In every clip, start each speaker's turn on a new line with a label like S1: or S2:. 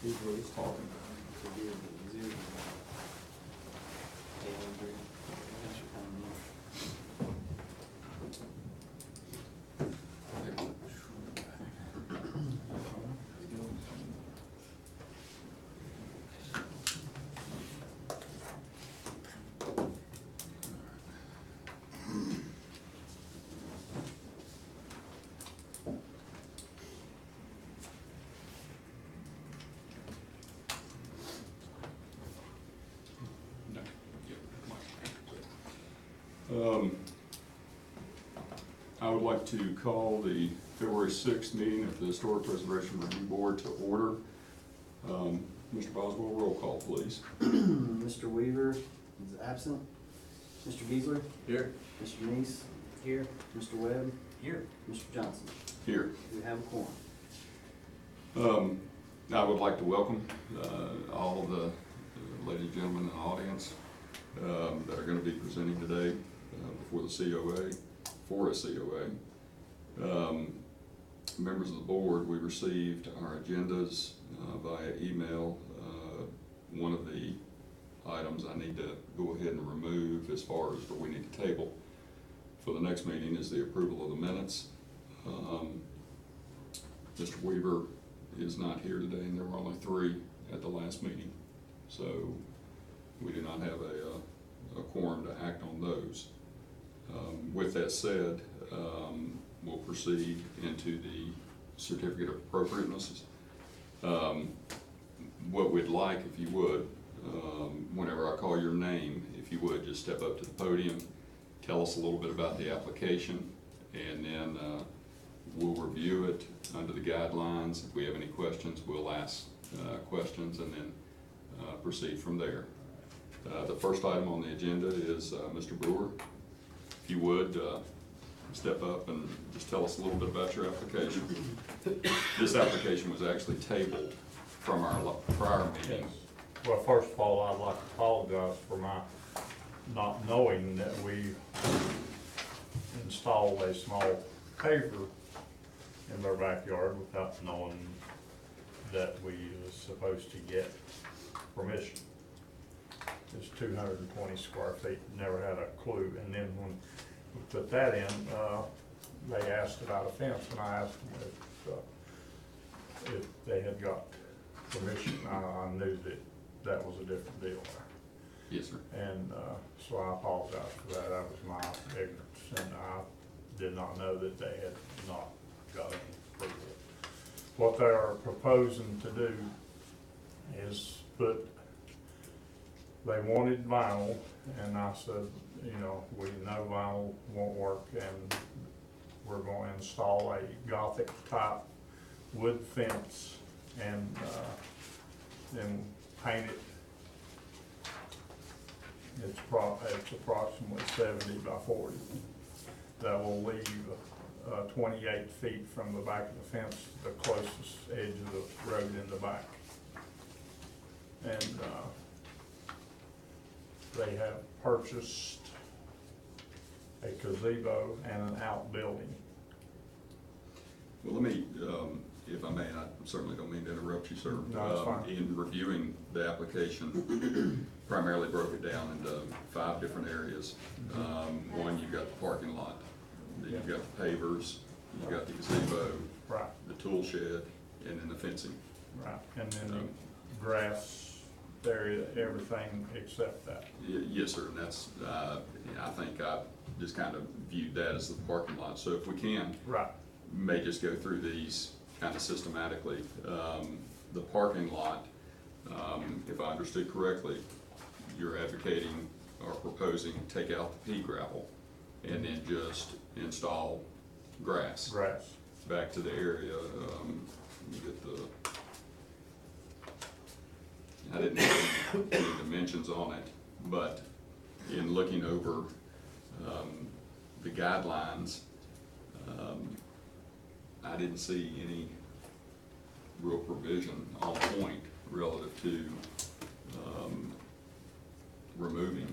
S1: Who's talking? I would like to call the February 6th meeting of the Historic Preservation Review Board to order. Mr. Boswell, roll call, please.
S2: Mr. Weaver is absent. Mr. Beasley?
S1: Here.
S2: Mr. Neese? Here. Mr. Webb?
S1: Here.
S2: Mr. Johnson?
S1: Here.
S2: We have a quorum.
S1: I would like to welcome all of the ladies and gentlemen in the audience that are going to be presenting today before the COA, for a COA. Members of the board, we received our agendas via email. One of the items I need to go ahead and remove as far as what we need to table for the next meeting is the approval of the minutes. Mr. Weaver is not here today, and there were only 3 at the last meeting, so we do not have a quorum to act on those. With that said, we'll proceed into the certificate of appropriateness. What we'd like, if you would, whenever I call your name, if you would just step up to the podium, tell us a little bit about the application, and then we'll review it under the guidelines. If we have any questions, we'll ask questions and then proceed from there. The first item on the agenda is Mr. Brewer. If you would, step up and just tell us a little bit about your application. This application was actually tabled from our prior meeting.
S3: Yes. Well, first of all, I'd like to apologize for my not knowing that we installed a small paver in their backyard without knowing that we was supposed to get permission. It's 220 square feet, never had a clue. And then when we put that in, they asked about a fence, and I asked them if they had got permission. I knew that was a different deal there.
S1: Yes, sir.
S3: And so I apologize for that. That was my ignorance, and I did not know that they had not got any approval. What they are proposing to do is they wanted vinyl, and I said, you know, we know vinyl won't work, and we're going to install a Gothic type wood fence and then paint it. It's approximately 70 by 40. That will leave 28 feet from the back of the fence, the closest edge of the road in the back. And they have purchased a gazebo and an outbuilding.
S1: Well, let me, if I may, I certainly don't mean to interrupt you, sir.
S3: No, that's fine.
S1: In reviewing the application, primarily broke it down into 5 different areas. One, you've got the parking lot, then you've got the pavers, you've got the gazebo,
S3: Right.
S1: the tool shed, and then the fencing.
S3: Right, and then the grass area, everything except that.
S1: Yes, sir, and that's, I think I just kind of viewed that as the parking lot. So if we can,
S3: Right.
S1: may just go through these kind of systematically. The parking lot, if I understood correctly, you're advocating or proposing take out the pea gravel and then just install grass.
S3: Grass.
S1: Back to the area, let me get the, I didn't have any dimensions on it, but in looking over the guidelines, I didn't see any real provision on point relative to removing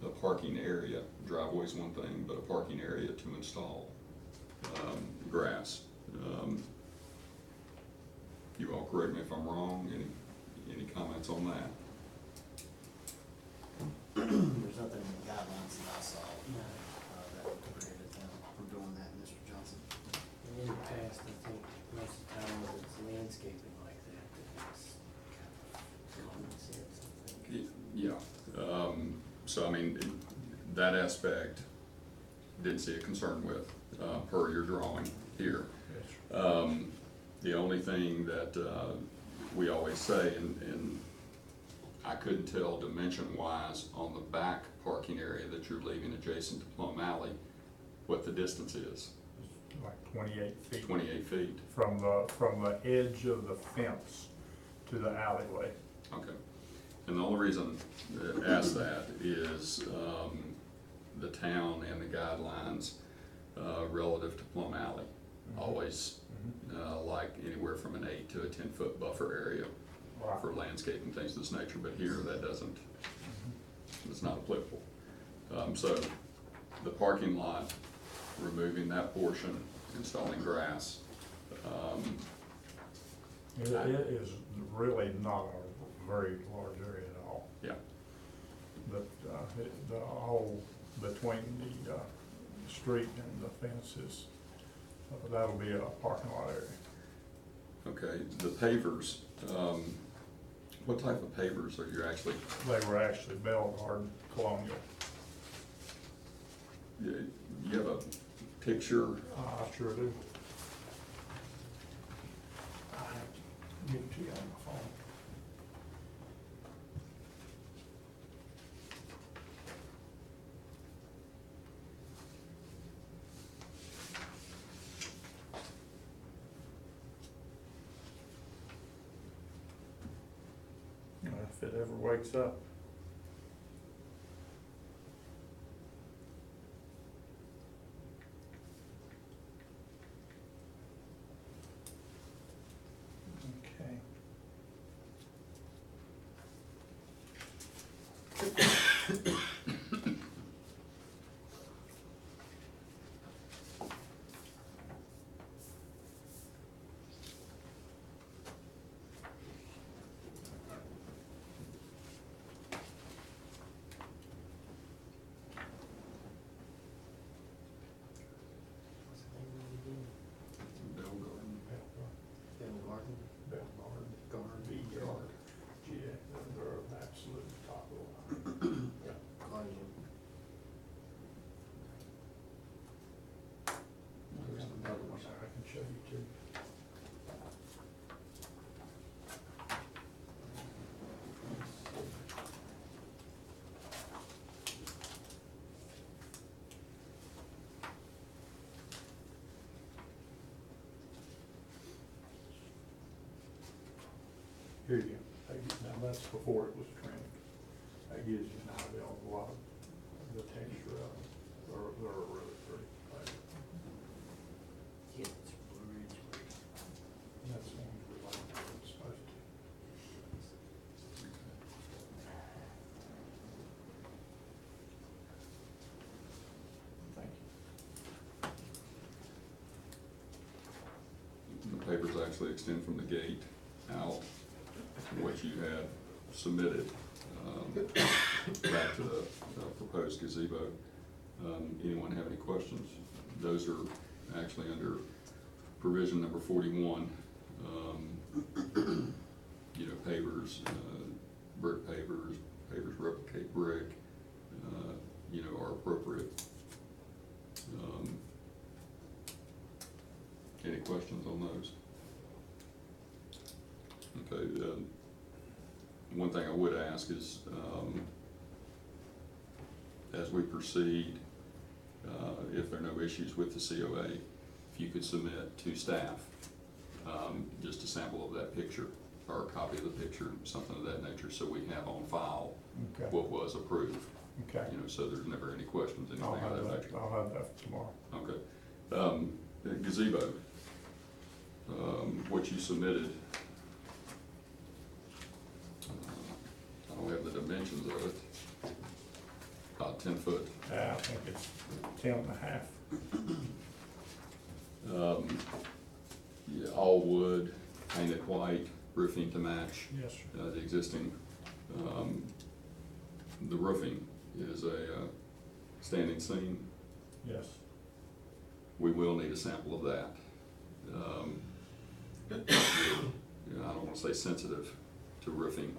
S1: the parking area. Driveway's one thing, but a parking area to install grass. You all correct me if I'm wrong, any comments on that?
S2: There's nothing in the guidelines that I saw, that would prohibit them from doing that, Mr. Johnson.
S4: And in the past, I think most of the time when it's landscaping like that, it's kind of common sense, I think.
S1: Yeah, so I mean, that aspect, didn't see a concern with, per your drawing here. The only thing that, we always say, and I couldn't tell dimension-wise on the back parking area that you're leaving adjacent to Plum Alley, what the distance is,
S3: It's like 28 feet.
S1: 28 feet,
S3: From the edge of the fence to the alleyway.
S1: okay. And the only reason I ask that is, the town and the guidelines, relative to Plum Alley, always, like anywhere from an 8 to a 10-foot buffer area
S3: Right.
S1: for landscaping, things of this nature, but here that doesn't, it's not applicable. So the parking lot, removing that portion, installing grass,
S3: It is really not a very large area at all.
S1: yeah,
S3: But, the whole between the, street and the fences, that'll be a parking lot area.
S1: okay. The pavers, what type of pavers are you actually,
S3: They were actually Belgard Colonial.
S1: you have a picture?
S3: I sure do. I have to give it to you on my phone. If it ever wakes up. Okay.
S4: What's the name of it again?
S1: Bell Garden.
S4: Bell Garden?
S3: Belgard.
S4: Garden.
S3: Belgard. Yeah, they're absolute top of the line.
S4: Garden.
S3: There's another one I can show you too. Here you go. Now that's before it was trimmed. That gives you an idea of a lot of the texture of them. They're really pretty.
S4: Yeah, it's bridge.
S3: That's one we like, it's supposed to. Thank you.
S1: The papers actually extend from the gate out to what you had submitted, back to the proposed gazebo. Anyone have any questions? Those are actually under provision number 41. You know, pavers, brick pavers, pavers replicate brick, you know, are appropriate. Any questions on those? Okay, one thing I would ask is, as we proceed, if there are no issues with the COA, if you could submit to staff, just a sample of that picture, or a copy of the picture, something of that nature, so we have on file
S3: Okay.
S1: what was approved.
S3: Okay.
S1: You know, so there's never any questions, anything
S3: I'll
S1: of
S3: have
S1: that
S3: that,
S1: nature.
S3: I'll have that tomorrow.
S1: Okay. The gazebo, what you submitted, I don't have the dimensions of it, about 10 foot.
S3: Yeah, I think it's 10 and a half.
S1: Yeah, all wood, painted white roofing to match
S3: Yes, sir.
S1: the existing. The roofing is a standing seam.
S3: Yes.
S1: We will need a sample of that. You know, I don't wanna say sensitive to roofing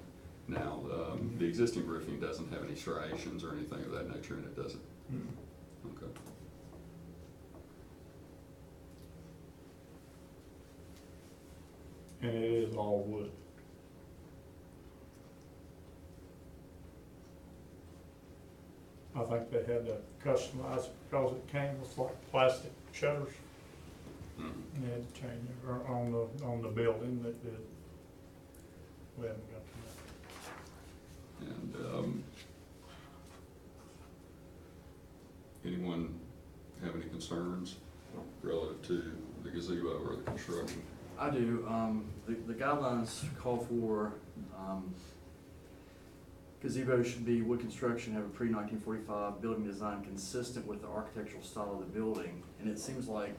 S1: now. The existing roofing doesn't have any striations or anything of that nature in it, does it?
S3: Mm.
S1: Okay.
S3: And it is all wood. I think they had to customize it because it came with like plastic shutters.
S1: Mhm.
S3: And they had to change it, or on the building that did. We haven't got to
S1: And, anyone have any concerns relative to the gazebo or the construction?
S5: I do. The guidelines call for, gazebo should be wood construction, have a pre-1945 building design consistent with the architectural style of the building. And it seems like,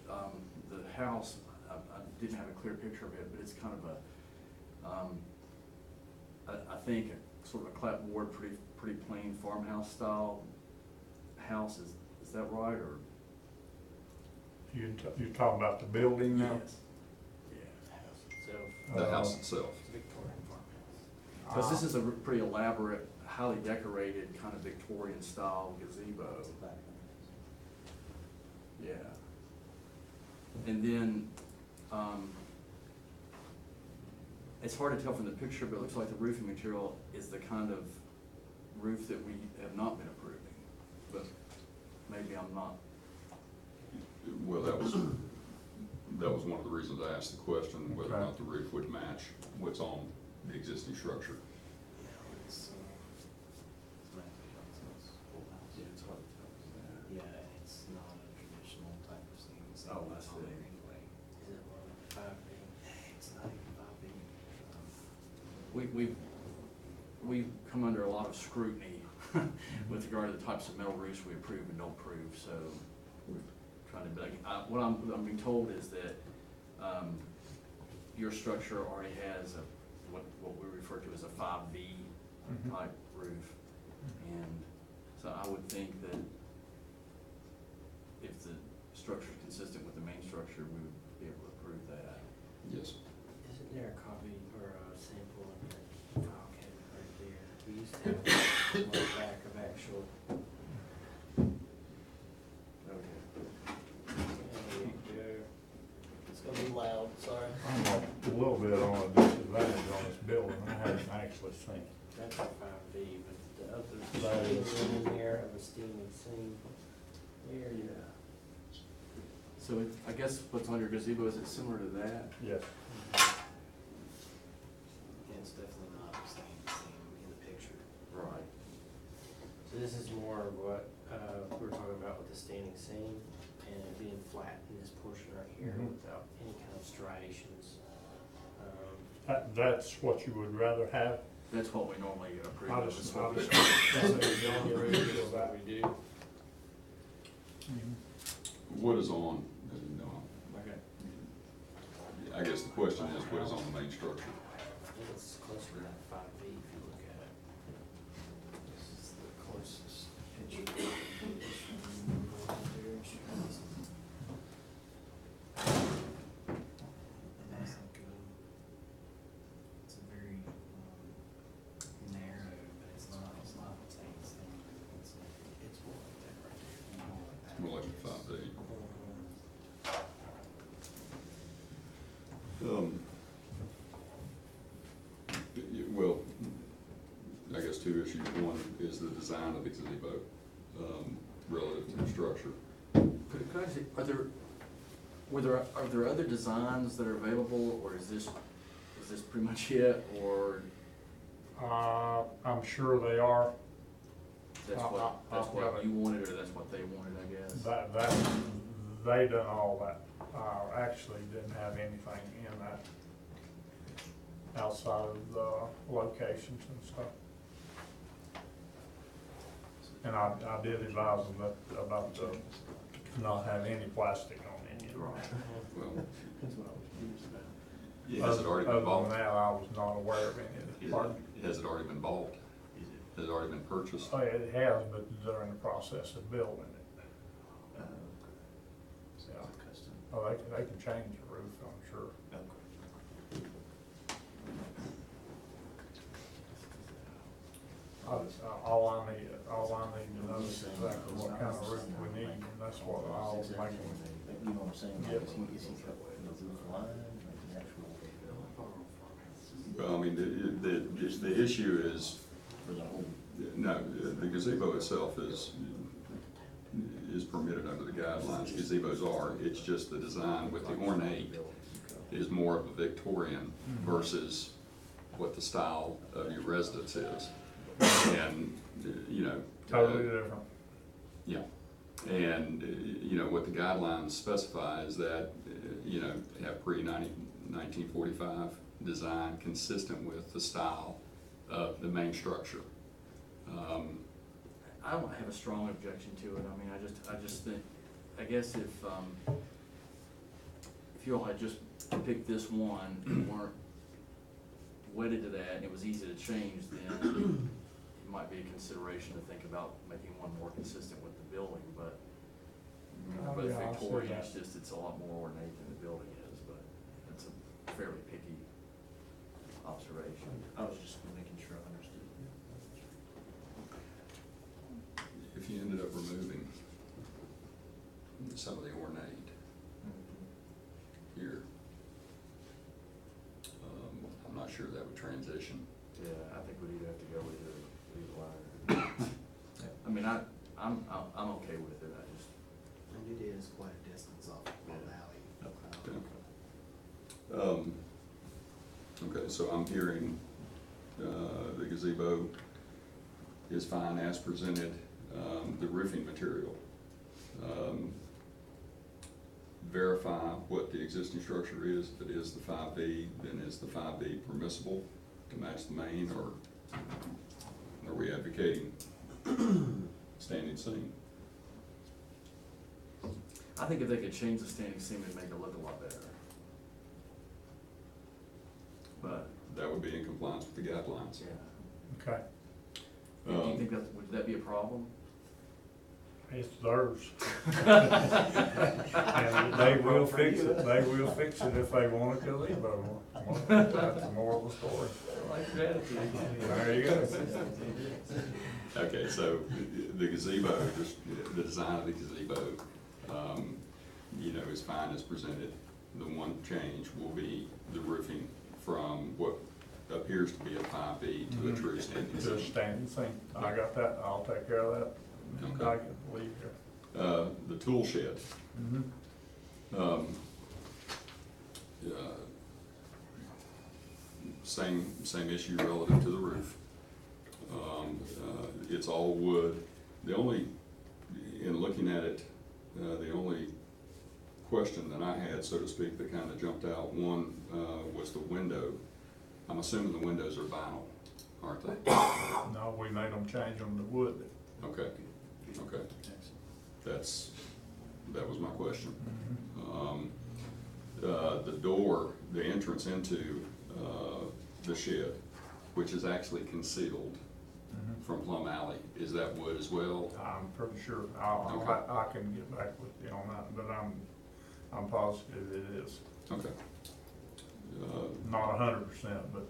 S5: the house, I didn't have a clear picture of it, but it's kind of a, I think, sort of a clapboard, pretty plain farmhouse style house. Is that right, or?
S3: you're talking about the building now?
S5: Yes. Yeah.
S4: The house itself,
S1: The house itself.
S4: it's a Victorian farmhouse.
S5: Because this is a pretty elaborate, highly decorated, kind of Victorian style gazebo.
S2: It's back.
S5: Yeah. And then, it's hard to tell from the picture, but it looks like the roofing material is the kind of roof that we have not been approving. But maybe I'm not.
S1: Well, that was one of the reasons I asked the question, whether or not the roof would match what's on the existing structure.
S2: Yeah, it's Matthew Johnson's old house.
S5: Yeah, it's hard to tell.
S2: Yeah, and it's not a traditional type of thing. It's
S5: Oh,
S2: not
S5: I see.
S2: common anyway.
S4: Is it more like 5 feet?
S2: It's not even 5 feet.
S5: We've come under a lot of scrutiny with regard to the types of metal roofs we approve and don't approve, so we're trying to, what I'm being told is that, your structure already has what we refer to as a 5V
S3: Mhm.
S5: type roof. And so I would think that if the structure is consistent with the main structure, we would be able to approve that.
S1: Yes.
S4: Isn't there a copy or a sample of the file cabinet right there? We used to have one back of actual,
S5: Okay.
S4: there you go.
S2: It's gonna be loud, sorry.
S3: I'm a little bit on a disadvantage on this building, I haven't actually seen it.
S4: That's a 5V, but the other
S3: That is-
S4: one in there of a steaming seam. There you go.
S5: So I guess what's on your gazebo, is it similar to that?
S3: Yes.
S2: Yeah, it's definitely not the same in the picture.
S5: Right.
S4: So this is more of what, we're talking about with the standing seam and it being flat in this portion right here
S3: Mhm.
S4: without any kind of striations.
S3: That's what you would rather have?
S5: That's what we normally approve.
S3: I
S5: of,
S3: just-
S5: is what we-
S4: Is what we do.
S1: What is on, no,
S5: Okay.
S1: I guess the question is, what is on the main structure?
S4: I think it's closer to that 5V if you look at it.
S2: This is the closest picture. It's a very narrow, but it's not the same thing. It's more like that right there. More like that.
S1: It's more like a 5D. Well, I guess two issues. One is the design of the gazebo, relative to the structure.
S5: Could I say, are there other designs that are available, or is this pretty much it, or
S3: I'm sure they are.
S5: that's
S3: I've got
S5: what
S3: it.
S5: you wanted, or that's what they wanted, I guess?
S3: They done all that. Actually didn't have anything in that outside of the locations and stuff. And I did advise them that, about the, not have any plastic on any of it.
S5: Right.
S1: Well,
S5: That's what I was curious about.
S1: Yeah, has it already been
S3: Other
S1: bought?
S3: than that, I was not aware of any of
S1: Is
S3: it. Pardon?
S1: Has it already been bought? Has it already been purchased?
S3: Oh, yeah, it has, but they're in the process of building it. Yeah.
S2: Custom.
S3: Oh, they can change the roof, I'm sure. All I need to know is exactly what kind of roof we need, and that's what I'll make them.
S6: You know what I'm saying?
S3: Yep.
S6: Is he cut the roof line, like the actual,
S1: Well, I mean, just the issue is,
S6: for the whole?
S1: no, the gazebo itself is permitted under the guidelines, gazebos are, it's just the design with the ornate is more of a Victorian versus what the style of your residence is. And, you know.
S3: Totally different.
S1: Yeah, and, you know, what the guidelines specify is that, you know, have pre-1945 design consistent with the style of the main structure.
S5: I don't have a strong objection to it. I mean, I just think, I guess if you all had just picked this one and weren't wedded to that and it was easy to change, then it might be a consideration to think about making one more consistent with the building, but
S3: Oh, yeah, I see
S5: Victorian,
S3: that.
S5: it's just, it's a lot more ornate than the building is, but it's a fairly picky observation.
S6: I was just making sure I understood.
S1: If you ended up removing some of the ornate here, I'm not sure that would transition.
S5: Yeah, I think we'd either have to go with the line. I mean, I'm okay with it, I just.
S2: And it is quite a distance off of Plum Valley.
S1: Okay, so I'm hearing, the gazebo is fine as presented, the roofing material. Verify what the existing structure is. If it is the 5B, then is the 5B permissible to match the main, or are we advocating standing seam?
S5: I think if they could change the standing seam, it'd make it look a lot better. But,
S1: That would be in compliance with the guidelines.
S5: yeah.
S3: Okay,
S5: Do you think that, would that be a problem?
S3: it's theirs. And they will fix it, if they want a gazebo. That's the moral of the story.
S5: I like your attitude.
S3: There you go.
S1: Okay, so the gazebo, just the design of the gazebo, you know, is fine as presented. The one change will be the roofing from what appears to be a 5B to a true standing
S3: Just
S1: seam.
S3: standing seam. I got that, I'll take care of that.
S1: Okay.
S3: I can leave here.
S1: The tool shed, same issue relative to the roof. It's all wood. The only, in looking at it, the only question that I had, so to speak, that kind of jumped out, one, was the window. I'm assuming the windows are vinyl, aren't they?
S3: No, we made them change them to wood.
S1: Okay, okay. That was my question. The door, the entrance into, the shed, which is actually concealed from Plum Alley, is that wood as well?
S3: I'm pretty sure,
S1: Okay.
S3: I can get back with you on that, but I'm positive it is.
S1: Okay.
S3: Not 100%, but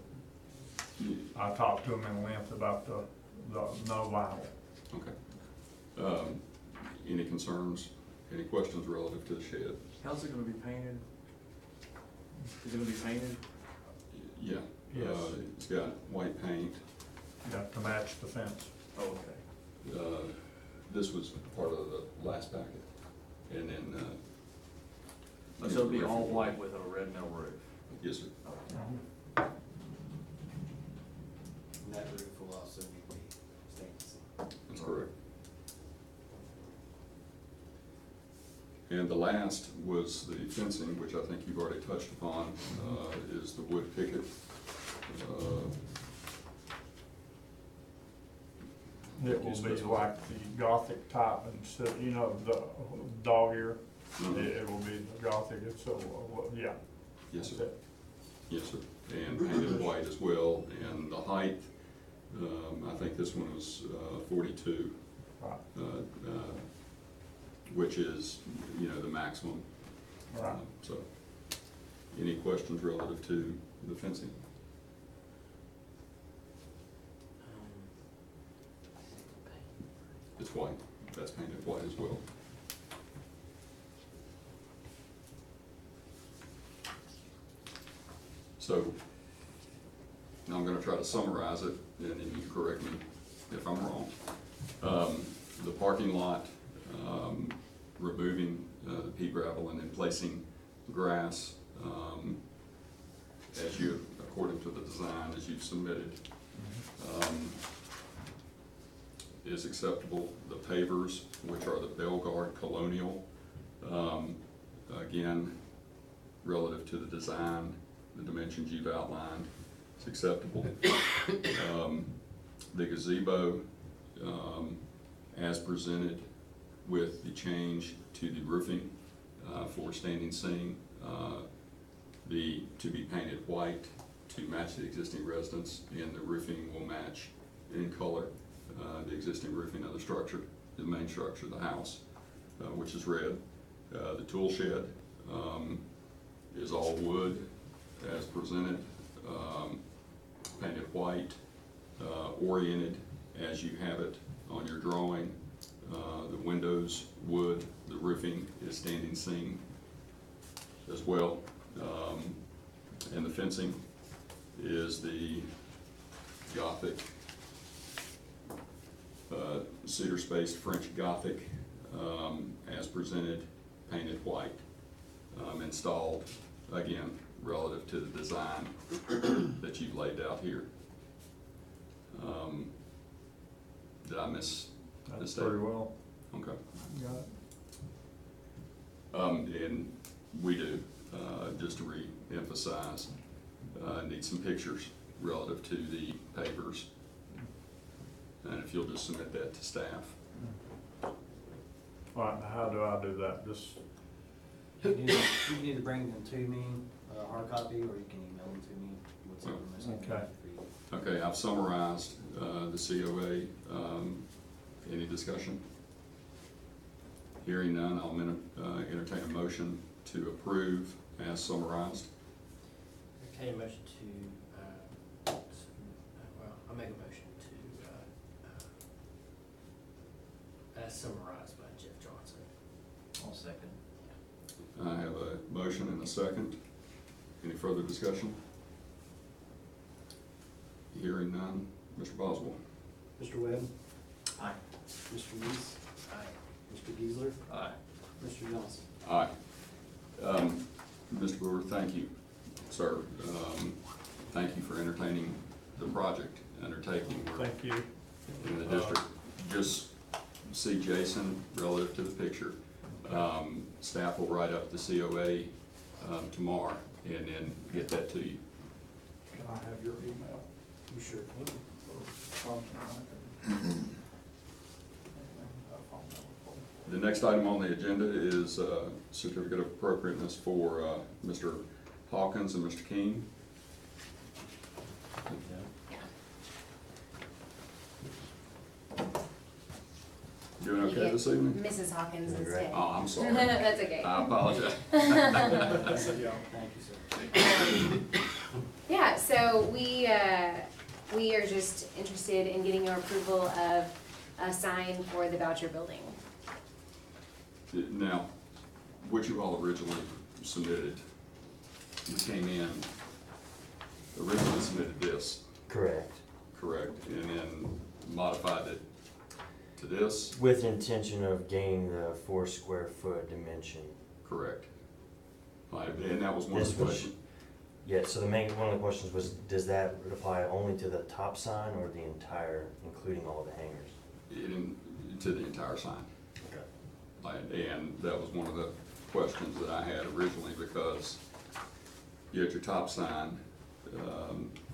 S3: I talked to them in length about the no vinyl.
S1: Okay. Any concerns, any questions relative to the shed?
S5: How's it gonna be painted? Is it gonna be painted?
S1: Yeah.
S3: Yes.
S1: It's got white paint.
S3: Yeah, to match the fence.
S5: Oh, okay.
S1: This was part of the last packet, and then,
S5: So it'll be all white with a red metal roof?
S1: Yes, sir.
S5: Okay.
S2: And that roof will also need to be stainless.
S1: That's correct. And the last was the fencing, which I think you've already touched upon, is the wood picket.
S3: It will be like the Gothic type instead, you know, the dog ear.
S1: Mhm.
S3: It will be the Gothic, it's so, yeah.
S1: Yes,
S3: that's
S1: sir.
S3: it.
S1: Yes, sir, and painted white as well, and the height, I think this one was 42,
S3: Right,
S1: which is, you know, the maximum.
S3: right.
S1: So, any questions relative to the fencing? It's white, that's painted white as well. So, now I'm gonna try to summarize it, and then you correct me if I'm wrong. The parking lot, removing the pea gravel and then placing grass, as you, according to the design as you've submitted, is acceptable. The pavers, which are the Belgard Colonial, again, relative to the design, the dimensions you've outlined, it's acceptable. The gazebo, as presented with the change to the roofing for standing seam, to be painted white to match the existing residence, and the roofing will match in color the existing roofing of the structure, the main structure of the house, which is red. The tool shed is all wood as presented, painted white, oriented as you have it on your drawing. The windows, wood, the roofing is standing seam as well. And the fencing is the Gothic, cedar spaced French Gothic, as presented, painted white, installed, again, relative to the design that you've laid out here. Did I miss
S3: That's
S1: this?
S3: pretty well.
S1: Okay.
S3: Got it.
S1: And we do, just to re-emphasize, need some pictures relative to the pavers. And if you'll just submit that to staff.
S3: All right, how do I do that? Just,
S2: You can either bring them to me, hard copy, or you can email them to me, whatever most convenient for you.
S1: Okay, I've summarized the COA. Any discussion? Hearing none, I'll entertain a motion to approve as summarized.
S4: Okay, a motion to, well, I'll make a motion to, as summarized by Jeff Johnson.
S6: I'll second.
S1: I have a motion and a second. Any further discussion? Hearing none, Mr. Boswell.
S2: Mr. Webb,
S6: Aye.
S2: Mr. Reese,
S4: Aye.
S2: Mr. Geisler,
S6: Aye.
S2: Mr. Johnson.
S1: Aye. Mr. Brewer, thank you, sir. Thank you for entertaining the project undertaking. We're
S3: thank you.
S1: in the district. Just see Jason relative to the picture. Staff will write up the COA tomorrow and then get that to you.
S3: Can I have your email?
S2: You sure can.
S1: The next item on the agenda is certificate of appropriateness for Mr. Hawkins and Mr. King. Doing okay this evening?
S7: Mrs. Hawkins
S6: Doing
S7: instead.
S1: Oh, I'm sorry.
S7: That's okay.
S1: I apologize.
S2: Thank you, sir.
S7: Yeah, so we are just interested in getting your approval of a sign for the Boucher Building.
S1: Now, what you all originally submitted, you came in, originally submitted this,
S8: Correct.
S1: correct? And then modified it to this,
S8: With intention of gaining the 4 square foot dimension.
S1: correct? Right, and that was one of
S8: This
S1: the
S8: was-
S1: questions.
S8: Yeah, so one of the questions was, does that apply only to the top sign or the entire, including all the hangers?
S1: To the entire sign.
S8: Okay.
S1: And that was one of the questions that I had originally, because you had your top sign,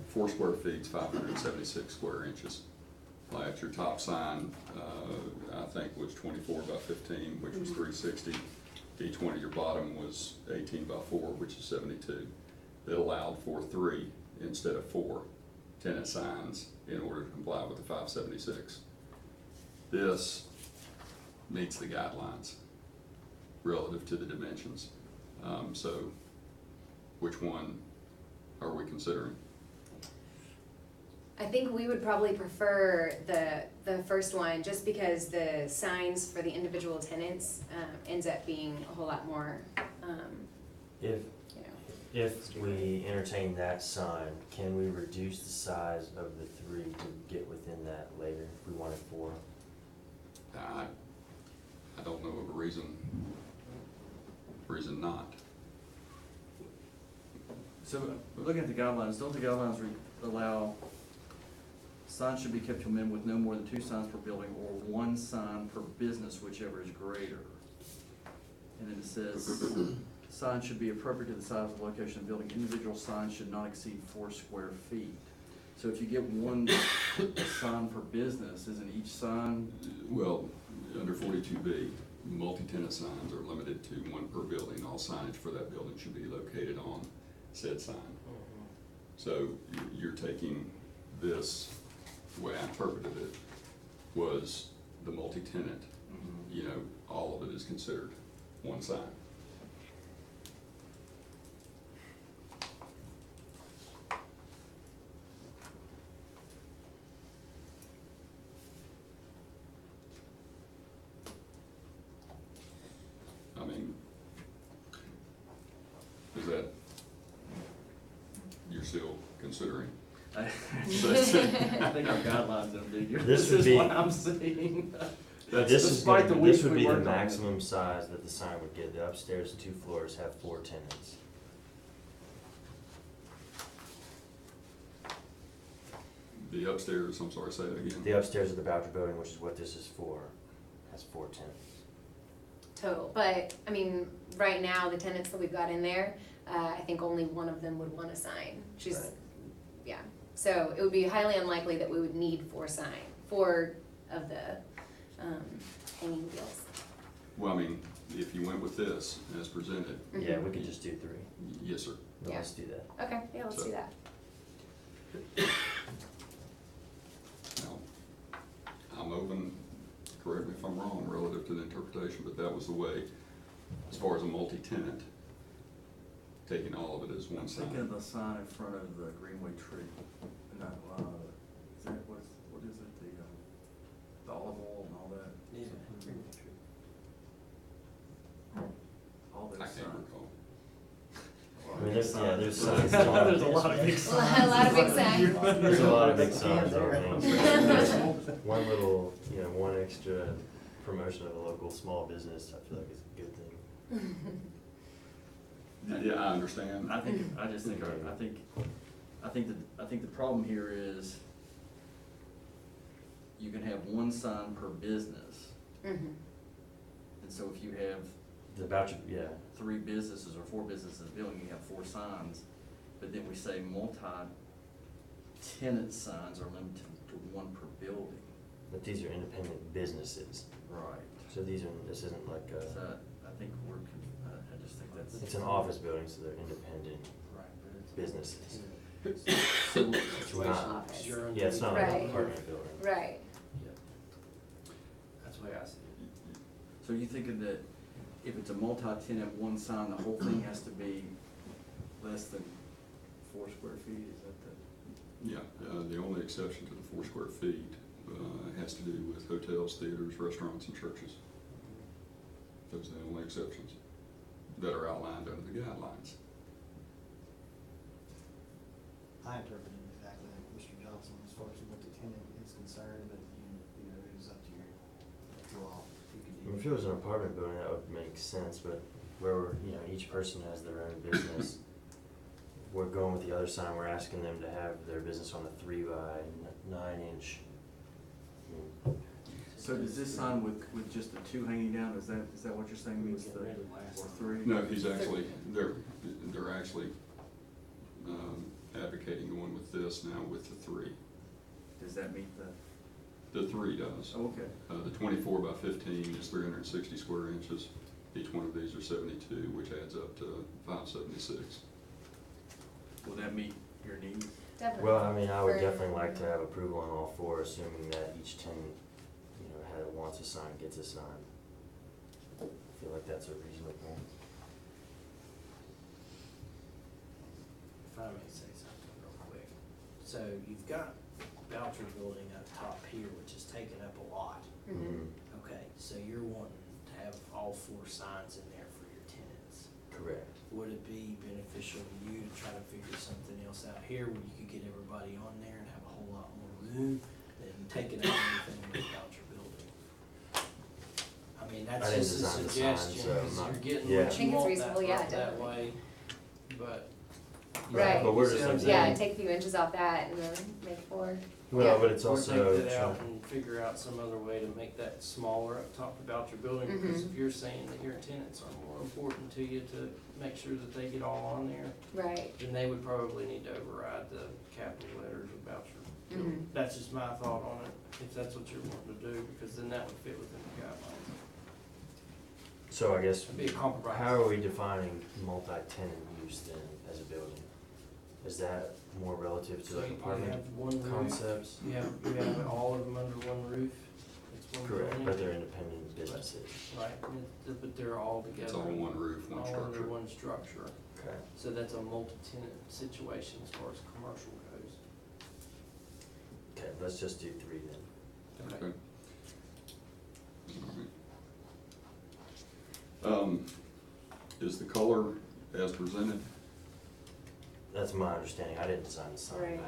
S1: 4 square feet is 576 square inches. Like your top sign, I think was 24 by 15, which was 360. Each one of your bottom was 18 by 4, which is 72. that allowed for 3 instead of 4 tenant signs in order to comply with the 576. This meets the guidelines relative to the dimensions. So which one are we considering?
S7: I think we would probably prefer the first one, just because the signs for the individual tenants, ends up being a whole lot more,
S8: If,
S7: you know.
S8: if we entertain that sign, can we reduce the size of the 3 to get within that later if we wanted 4?
S1: I don't know of a reason not.
S5: So, looking at the guidelines, don't the guidelines allow signs should be kept to a minimum with no more than 2 signs per building or 1 sign per business, whichever is greater? And then it says, signs should be appropriate to the size of the location of the building. Individual signs should not exceed 4 square feet. So if you get 1 sign per business, isn't each sign?
S1: Well, under 42B, multi-tenant signs are limited to 1 per building. All signage for that building should be located on said sign. So you're taking this, the way I interpreted it, was the multi-tenant, you know, all of it is considered 1 sign. I mean, is that, you're still considering?
S5: I think our guidelines are ambiguous.
S8: This would
S5: is
S8: be-
S5: what I'm seeing.
S8: This is
S5: Despite the
S8: gonna, this
S5: weeks
S8: would
S5: we
S8: be the
S5: worked on it.
S8: maximum size that the sign would get. The upstairs 2 floors have 4 tenants.
S1: The upstairs, I'm sorry, say it again.
S8: The upstairs of the Boucher building, which is what this is for, has 4 tenants.
S7: Total, but, I mean, right now, the tenants that we've got in there, I think only one of them would want a sign. She's,
S8: Right.
S7: yeah, so it would be highly unlikely that we would need 4 of the, hanging deals.
S1: Well, I mean, if you went with this as presented,
S8: Yeah, we could just do 3.
S1: yes, sir.
S8: No,
S7: Yeah.
S8: let's do that.
S7: Okay, yeah, let's
S1: So-
S7: do that.
S1: Now, I'm open, correct me if I'm wrong relative to the interpretation, but that was the way, as far as a multi-tenant, taking all of it as 1
S5: I'm
S1: sign.
S5: thinking of the sign in front of the Greenway tree. No, is that, what is it, the olive oil and all that?
S2: Yeah.
S5: All those
S1: I can't
S5: signs.
S1: recall.
S8: I mean, there's, yeah, there's signs.
S5: There's a lot of big
S7: A
S5: signs.
S7: lot of big signs.
S8: There's a lot of big signs there. One little, you know, 1 extra promotion of a local small business, I feel like is a good thing.
S1: Yeah, I understand.
S5: I think the problem here is you can have 1 sign per business.
S7: Mhm.
S5: And so if you have
S8: The Boucher, yeah,
S5: 3 businesses or 4 businesses in the building, you have 4 signs. But then we say multi-tenant signs are limited to 1 per building.
S8: but these are independent businesses.
S5: Right.
S8: So this isn't like
S5: So
S8: a,
S5: I think I just think that's.
S8: it's an office building, so they're independent
S2: Right, but it's.
S8: businesses.
S5: So,
S8: It's not,
S7: Office.
S8: yeah, it's not like
S7: Right.
S8: an apartment building.
S7: Right,
S2: That's the way I see it.
S5: so you thinking that if it's a multi-tenant 1 sign, the whole thing has to be less than 4 square feet, is that the?
S1: Yeah, the only exception to the 4 square feet has to do with hotels, theaters, restaurants, and churches. Those are the only exceptions that are outlined under the guidelines.
S2: I interpret it exactly like Mr. Johnson as far as what the tenant is concerned, but you know, it is up to you all. You can
S8: I mean,
S2: do
S8: if it was an apartment building, that would make sense, but where, you know, each person has their own business, we're going with the other sign, we're asking them to have their business on a 3 by 9 inch. I mean,
S5: So does this sign with just the 2 hanging down, is that what you're saying means the, or 3?
S1: No, he's actually, they're actually advocating going with this now with the 3.
S5: Does that meet the?
S1: The 3 does.
S5: Oh, okay.
S1: The 24 by 15 is 360 square inches. Each one of these are 72, which adds up to 576.
S5: Will that meet your needs?
S7: Definitely.
S8: Well, I mean, I would
S7: For-
S8: definitely like to have approval on all four, assuming that each tenant, you know, wants a sign, gets a sign. I feel like that's a reasonable.
S4: If I may say something real quick. So you've got Boucher Building up top here, which is taking up a lot.
S7: Mhm.
S4: Okay, so you're wanting to have all four signs in there for your tenants.
S8: Correct.
S4: Would it be beneficial to you to try to figure something else out here where you could get everybody on there and have a whole lot more room than taking out anything about your building? I mean,
S8: I
S4: that's
S8: didn't
S4: just a
S8: design the sign,
S4: suggestion,
S8: so I'm
S4: because
S8: not-
S4: you're getting
S8: yeah. I
S4: what
S7: think
S4: you
S7: it's
S4: want
S7: reasonable,
S4: that,
S7: yeah,
S4: that
S7: definitely.
S4: way, but.
S7: Right.
S8: But we're
S4: You
S8: just
S4: see what I'm
S8: like,
S7: Yeah,
S4: saying?
S7: take a few inches off that and then make 4.
S8: Well,
S7: Yeah.
S8: but it's
S4: Or
S8: also.
S4: take that out and figure out some other way to make that smaller up top about your building, because
S7: Mhm.
S4: if you're saying that your tenants are more important to you to make sure that they get all on there,
S7: Right.
S4: then they would probably need to override the capital letters about your building.
S7: Mhm.
S4: That's just my thought on it, if that's what you're wanting to do, because then that would fit within the guidelines.
S8: So I guess,
S4: It'd be a compromise.
S8: how are we defining multi-tenant use then as a building? Is that more relative to
S4: So
S8: like
S4: you
S8: apartment
S4: have one roof,
S8: concepts?
S4: you have all of them under one roof, it's one
S8: Correct,
S4: building.
S8: but they're independent businesses.
S4: Right, but they're all together.
S1: It's all one roof, one
S4: All
S1: structure.
S4: under one structure.
S8: Okay.
S4: So that's a multi-tenant situation as far as commercial goes.
S8: Okay, let's just do 3 then.
S1: Okay. All right. Is the color as presented?
S8: That's my understanding. I didn't design the sign.
S7: Right.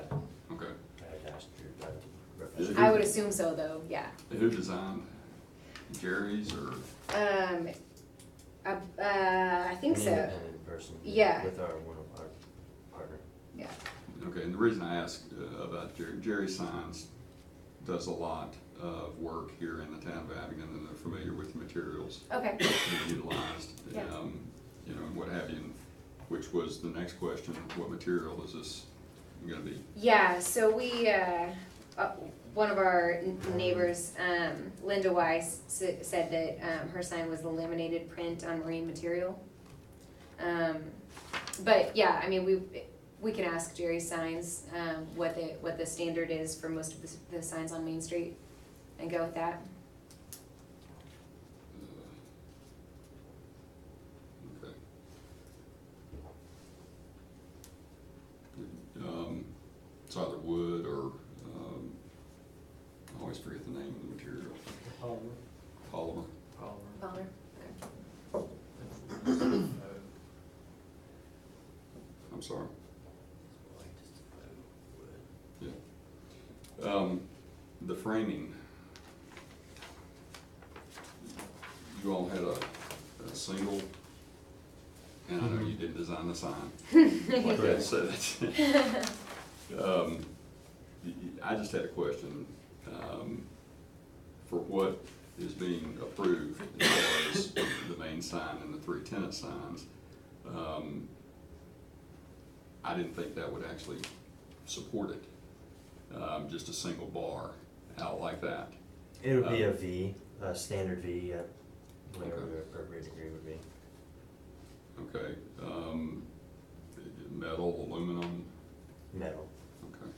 S1: Okay.
S8: I had asked your,
S1: Is it-
S7: I would assume so, though, yeah.
S1: Who designed? Jerry's or?
S7: I think
S8: An
S7: so.
S8: independent person.
S7: Yeah.
S8: With one of our partner.
S7: Yeah.
S1: Okay, and the reason I ask about Jerry Signs does a lot of work here in the town of Abingdon, and they're familiar with the materials
S7: Okay.
S1: that are utilized,
S7: Yeah.
S1: you know, and what have you, which was the next question, what material is this gonna be?
S7: Yeah, so we, one of our neighbors, Linda Weiss, said that her sign was the laminated print on marine material. But yeah, I mean, we can ask Jerry Signs what the standard is for most of the signs on Main Street and go with that.
S1: Okay. It's either wood or, I always forget the name of the material, polymer.
S7: Palmer?
S1: I'm sorry.
S4: Like just a faux wood.
S1: The framing. You all had a single, and I know you didn't design the sign, like I said. I just had a question, for what is being approved as far as the main sign and the 3 tenant signs. I didn't think that would actually support it, just a single bar out like that.
S8: It would be a V, a standard V, whatever
S1: Okay.
S8: the appropriate degree would be.
S1: Okay, metal, aluminum,
S8: Metal.
S1: okay.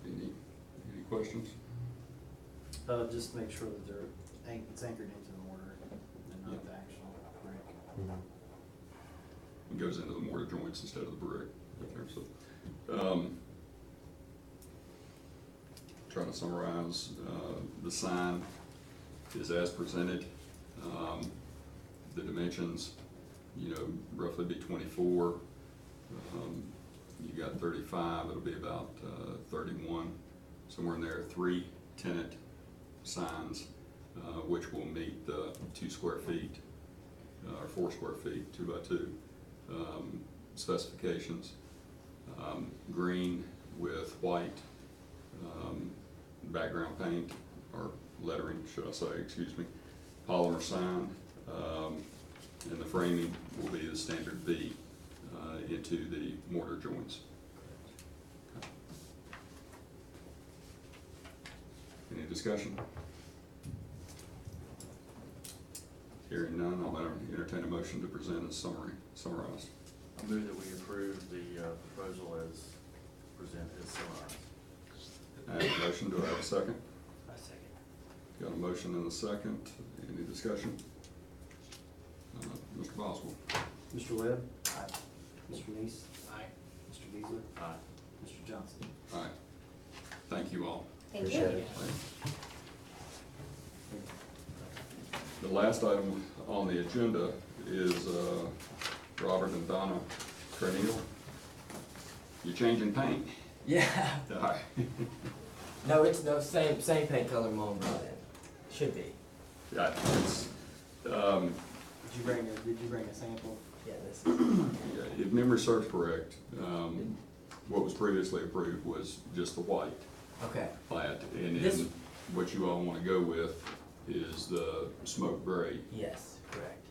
S1: Any questions?
S2: Just make sure that it's anchored into the mortar and not the actual brick.
S1: It goes into the mortar joints instead of the brick. So, trying to summarize, the sign is as presented. The dimensions, you know, roughly be 24. You got 35, it'll be about 31, somewhere in there. 3 tenant signs, which will meet the 2 square feet, or 4 square feet, 2 by 2 specifications. Green with white background paint, or lettering, should I say, excuse me. Polymer sign, and the framing will be the standard V into the mortar joints. Any discussion? Hearing none, I'll entertain a motion to present as summarized.
S5: I move that we approve the proposal as presented, as summarized.
S1: I have a motion, do I have a second?
S4: I second.
S1: Got a motion and a second, any discussion? Mr. Boswell?
S2: Mr. Webb? Aye. Mr. Neese?
S4: Aye.
S2: Mr. Beasley?
S5: Aye.
S2: Mr. Johnson?
S1: Aye. Thank you all.
S7: Thank
S8: Appreciate
S7: you.
S8: it.
S1: The last item on the agenda is Robert and Donna Carneal. You changing paint?
S6: Yeah.
S1: Aye.
S6: No, it's no same paint color mom brought in. Should be.
S1: Yeah, it's,
S2: Did you bring a sample?
S6: Yeah, this.
S1: yeah, if memory serves correct, what was previously approved was just the white
S6: Okay.
S1: plat, and
S6: This-
S1: then what you all wanna go with is the smoke gray.
S6: Yes, correct.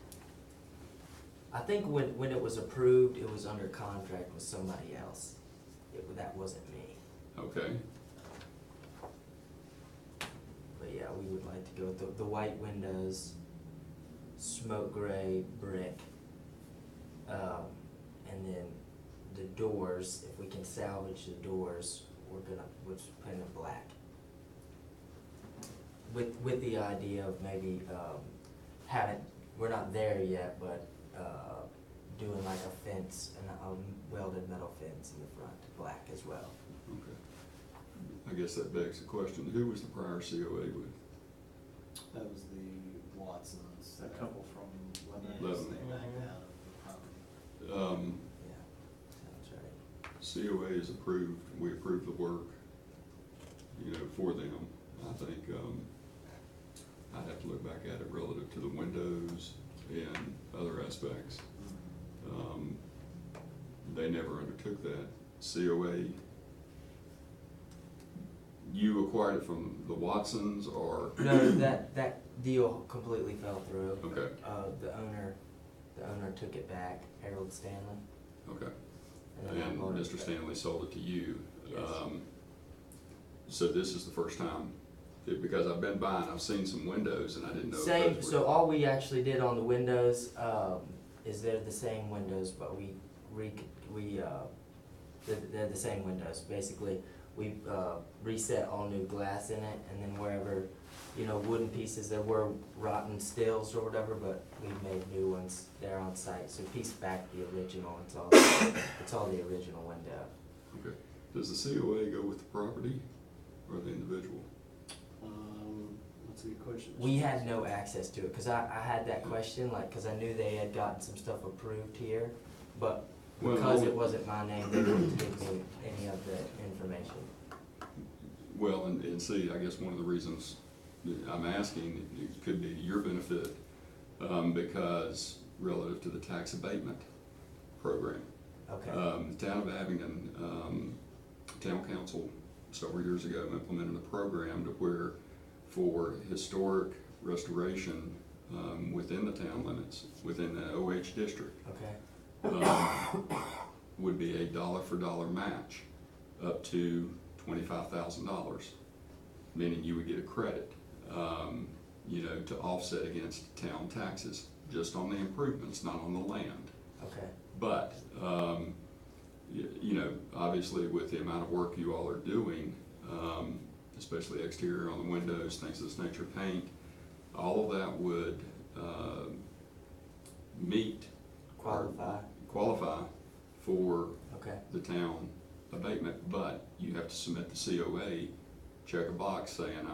S6: I think when it was approved, it was under contract with somebody else. That wasn't me.
S1: Okay,
S6: But yeah, we would like to go with the white windows, smoke gray brick, and then the doors, if we can salvage the doors, we're just paint them black. With the idea of maybe, we're not there yet, but, doing like a fence, a welded metal fence in the front, black as well.
S1: okay. I guess that begs the question, who was the prior COA with?
S2: That was the Watsons.
S5: A couple from
S2: Lebanon.
S1: Lebanon.
S2: They backed out of the property.
S6: Yeah, sounds right.
S1: COA is approved, we approved the work, you know, for them. I think, I'd have to look back at it relative to the windows and other aspects. They never undertook that. COA, you acquired it from the Watsons or?
S6: No, that deal completely fell through.
S1: Okay,
S6: The owner took it back, Harold Stanley.
S1: okay.
S6: And then I
S1: And
S6: bought it
S1: Mr.
S6: back.
S1: Stanley sold it to you.
S6: Yes.
S1: So this is the first time, because I've been buying, I've seen some windows and I didn't know. if
S6: Same,
S1: those were-
S6: so all we actually did on the windows, is they're the same windows, but they're the same windows, basically. We, reset all new glass in it, and then wherever, wooden pieces, there were rotten stills or whatever, but we made new ones there on site, so piece back the original, it's all the original window.
S1: Okay. Does the COA go with the property or the individual?
S2: That's a good question.
S6: We had no access to it, cause I had that question, like, cause I knew they had gotten some stuff approved here, but
S1: Well,
S6: because
S1: no.
S6: it wasn't my name, they wouldn't give me any of the information.
S1: Well, and see, I guess one of the reasons that I'm asking, it could be to your benefit, because relative to the tax abatement program.
S6: Okay,
S1: The town of Abingdon, town council several years ago implemented a program to where for historic restoration, within the town limits, within the OH district,
S6: okay,
S1: would be a dollar for dollar match up to $25,000, meaning you would get a credit, to offset against town taxes, just on the improvements, not on the land.
S6: okay,
S1: But, obviously with the amount of work you all are doing, especially exterior on the windows, things of this nature, paint, all of that would, meet. or qualify for
S6: okay,
S1: the town abatement, but you have to submit the COA, check a box saying,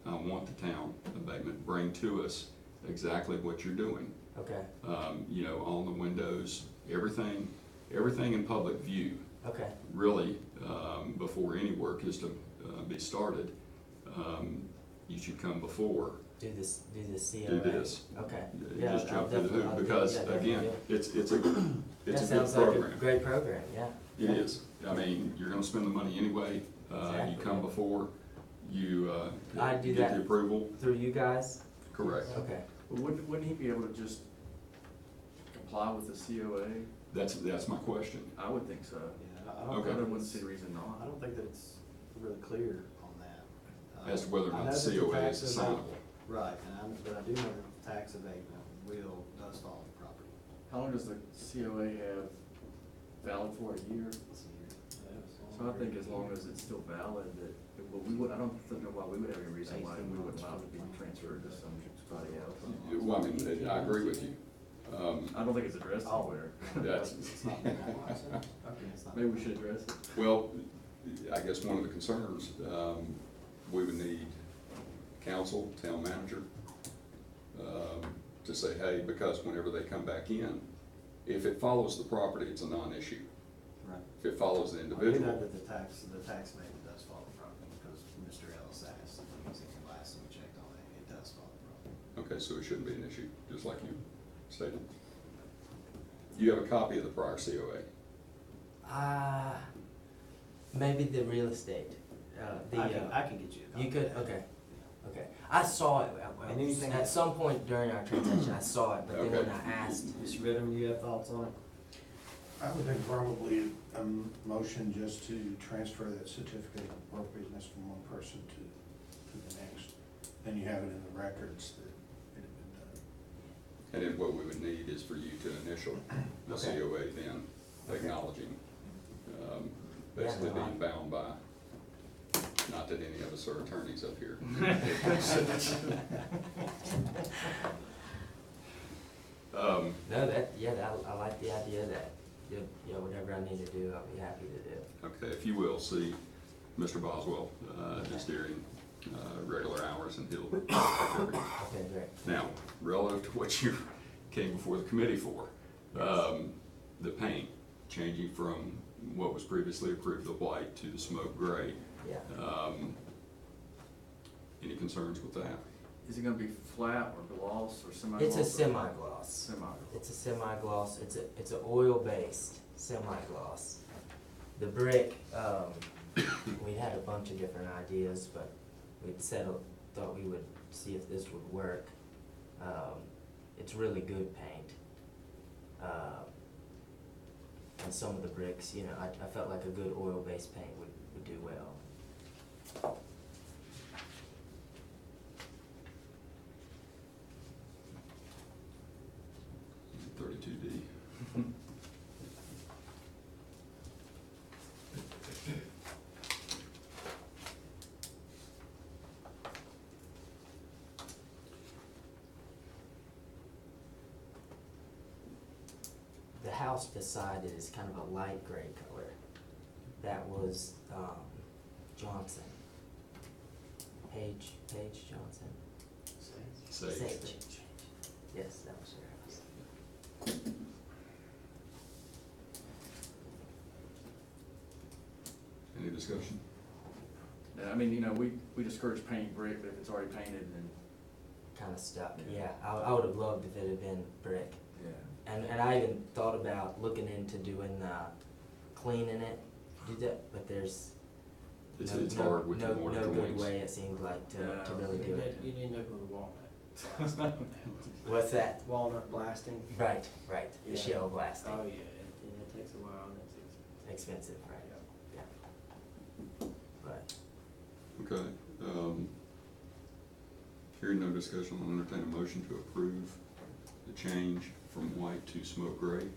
S1: I want the town abatement, bring to us exactly what you're doing.
S6: okay,
S1: On the windows, everything in public view,
S6: okay,
S1: really, before any work is to be started, you should come before,
S6: do the COA.
S1: do this.
S6: Okay, yeah,
S1: Just
S6: I'll
S1: jump through the
S6: definitely- I'll
S1: hoop,
S6: do-
S1: because
S6: yeah, definitely
S1: again,
S6: do.
S1: it's a
S6: That
S1: good
S6: sounds like a
S1: program.
S6: great program, yeah.
S1: It is. I mean, you're gonna spend the money anyway. You
S6: Exactly.
S1: come before, you,
S6: I do
S1: get
S6: that.
S1: the approval.
S6: Through you guys?
S1: Correct.
S6: Okay,
S5: But wouldn't he be able to just comply with the COA?
S1: That's my question.
S5: I would think so.
S2: Yeah, I
S1: Okay.
S2: don't
S5: I
S2: think
S5: wouldn't
S2: it's,
S5: see a reason
S2: I
S5: not.
S2: don't think that it's really clear on that.
S1: as to whether or
S2: I
S1: not
S2: know
S1: the
S2: that
S1: COA
S2: tax
S1: is assignable.
S2: Right, but I do know that the tax abatement does follow the property.
S5: How long does the COA have valid for, a year?
S2: It's a year.
S5: So I think as long as it's still valid, that, well, we would, I don't know why we would have any reason why we wouldn't allow it to be transferred to somebody else.
S1: Well, I mean, I agree with you.
S5: I don't think it's addressed anywhere.
S1: That's-
S2: It's not been analyzed. Okay, it's not.
S5: Maybe we should address it.
S1: Well, I guess one of the concerns, we would need council, town manager, to say, hey, because whenever they come back in, if it follows the property, it's a non-issue.
S2: Right.
S1: If it follows the
S2: I do know
S1: individual,
S2: that the tax abatement does follow the property, because Mr. Ellis asked, and he was in class and we checked on it, it does follow the property.
S1: okay, so it shouldn't be an issue, just like you stated. You have a copy of the prior COA.
S6: Maybe the real estate,
S2: I can get you a copy.
S6: you could, okay, okay. I saw it,
S2: And anything-
S6: at some point during our transaction, I saw it, but then when
S1: Okay.
S6: I asked,
S2: Mr. Ridham, you have thoughts on it?
S9: I would think probably a motion just to transfer that certificate of appropriateness from one person to the next. Then you have it in the records that it had been done.
S1: And then what we would need is for you to initial the
S6: Okay.
S1: COA then, acknowledging, basically
S6: Yeah, no,
S1: being bound by, not that any of us are attorneys up here.
S6: no, I like the idea of that. Yeah, whatever I need to do, I'll be happy to do.
S1: Okay, if you will, see Mr. Boswell, just during, regular hours and he'll.
S6: Okay, great.
S1: Now, relative to what you came before the committee for, the paint, changing from what was previously approved, the white, to the smoke gray.
S6: Yeah.
S1: Any concerns with that?
S5: Is it gonna be flat or gloss or semi-gloss?
S6: It's a
S5: or-
S6: semi-gloss.
S5: Semi-gloss.
S6: It's a semi-gloss, it's a oil-based semi-gloss. The brick, we had a bunch of different ideas, but we'd thought we would see if this would work. It's really good paint. And some of the bricks, you know, I felt like a good oil-based paint would do well.
S1: Is it 32D?
S6: The house beside it is kind of a light gray color. That was, Johnson. Paige Johnson.
S1: Sage.
S6: Yes, that was her house.
S1: Any discussion?
S5: Yeah, I mean, you know, we discourage painting brick, but if it's already painted, then,
S6: Kinda stuck,
S5: Yeah.
S6: yeah. I would have loved if it had been brick.
S5: yeah.
S6: And I even thought about looking into doing, cleaning it, do that, but there's
S1: It's hard with the
S6: no
S1: mortar
S6: good
S1: joints.
S6: way, it seemed like, to
S5: Yeah.
S6: really do it.
S4: You need to know the walnut.
S6: What's that?
S4: Walnut blasting.
S6: Right, the
S4: Yeah.
S6: shell blasting.
S4: Oh, yeah, it takes a while and it's
S6: Expensive, right,
S4: yeah.
S6: yeah. But,
S1: Okay, hearing no discussion, I'll entertain a motion to approve the change from white to smoke gray.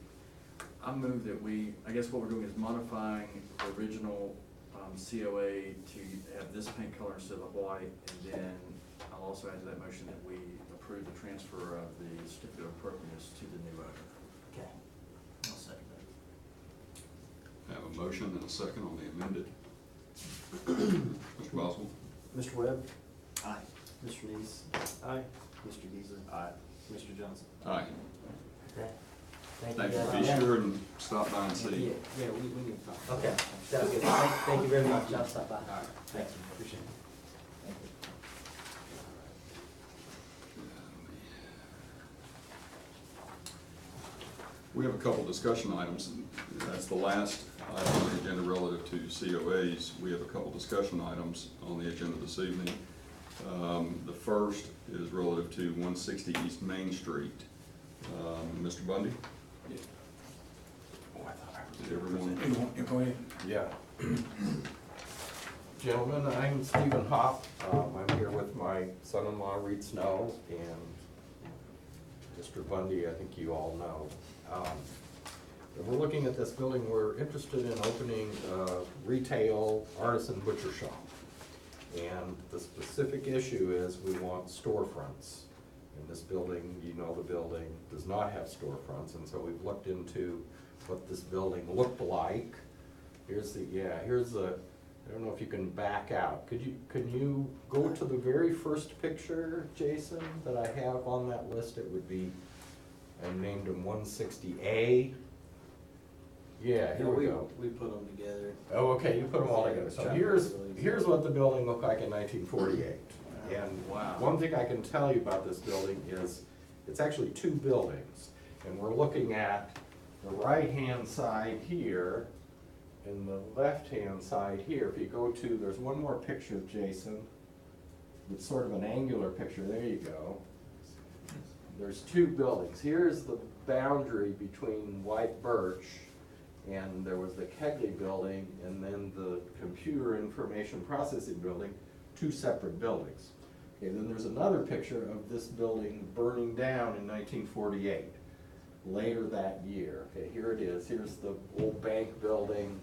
S5: I move that I guess what we're doing is modifying the original COA to have this paint color instead of white, and then I'll also add to that motion that we approve the transfer of the certificate of appropriateness to the new owner.
S6: okay.
S2: I'll second that.
S1: I have a motion and a second on the amended. Mr. Boswell?
S2: Mr. Webb?
S9: Aye.
S2: Mr. Neese?
S4: Aye.
S2: Mr. Geezer? Aye. Mr. Johnson?
S1: Aye.
S6: Okay. Thank
S1: Thank
S6: you
S1: you,
S6: guys.
S1: be
S6: Yeah.
S1: sure and stop by and see.
S2: Yeah, we need to talk.
S6: Okay, sounds good. Thank you very much. I'll stop by.
S2: All right, thank you, appreciate it.
S1: We have a couple discussion items, and that's the last item on the agenda relative to COAs. We have a couple discussion items on the agenda this evening. The first is relative to 160 East Main Street. Mr. Bundy? Did everyone?
S10: Go ahead. Yeah. gentlemen, I'm Stephen Hopp. I'm here with my son-in-law Reed Snow and Mr. Bundy, I think you all know. And we're looking at this building, we're interested in opening a retail artisan butcher shop. And the specific issue is we want storefronts. And this building, you know the building, does not have storefronts, and so we've looked into what this building looked like. Here's the, I don't know if you can back out. Can you go to the very first picture, Jason, that I have on that list? It would be, I named them 160A. Yeah, here we go.
S4: We put them together.
S10: Oh, okay, you put them all together. So here's what the building looked like in 1948. And
S5: Wow.
S10: one thing I can tell you about this building is, it's actually two buildings. And we're looking at the right-hand side here, and the left-hand side here. If you go to, there's one more picture, Jason. It's sort of an angular picture, there you go. There's two buildings. Here's the boundary between White Birch, and there was the Kegley building, and then the Computer Information Processing building, two separate buildings. Okay, then there's another picture of this building burning down in 1948, later that year. Okay, here it is. Here's the old bank building.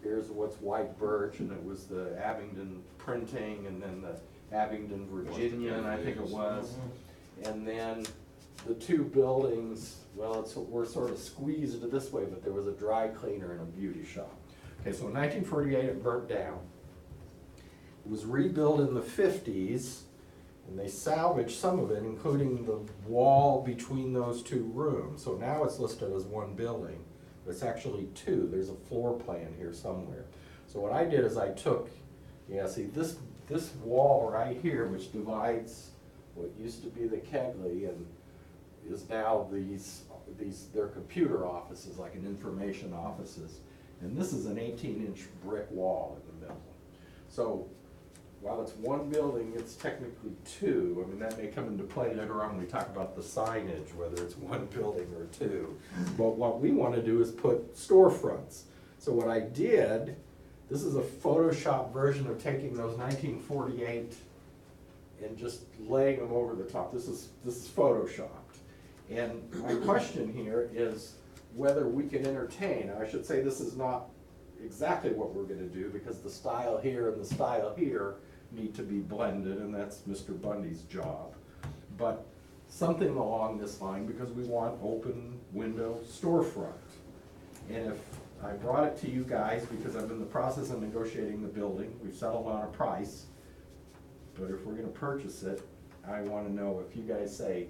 S10: Here's what's White Birch, and it was the Abingdon Printing, and then the Abingdon Virginian, I think it was. And then the two buildings, well, we're sort of squeezed this way, but there was a dry cleaner and a beauty shop. Okay, so in 1948 it burnt down. It was rebuilt in the 50s, and they salvaged some of it, including the wall between those two rooms. So now it's listed as one building, but it's actually two. There's a floor plan here somewhere. So what I did is I took, see this wall right here, which divides what used to be the Kegley and is now they're computer offices, like an information offices. And this is an 18-inch brick wall in the middle. So while it's one building, it's technically two. I mean, that may come into play later on when we talk about the signage, whether it's one building or two. But what we want to do is put storefronts. So what I did, this is a Photoshop version of taking those 1948 and just laying them over the top. This is Photoshopped. And my question here is whether we can entertain. I should say this is not exactly what we're going to do, because the style here and the style here need to be blended, and that's Mr. Bundy's job. But something along this line, because we want open window storefront. And if I brought it to you guys because I'm in the process of negotiating the building, we've settled on a price, but if we're going to purchase it, I want to know if you guys say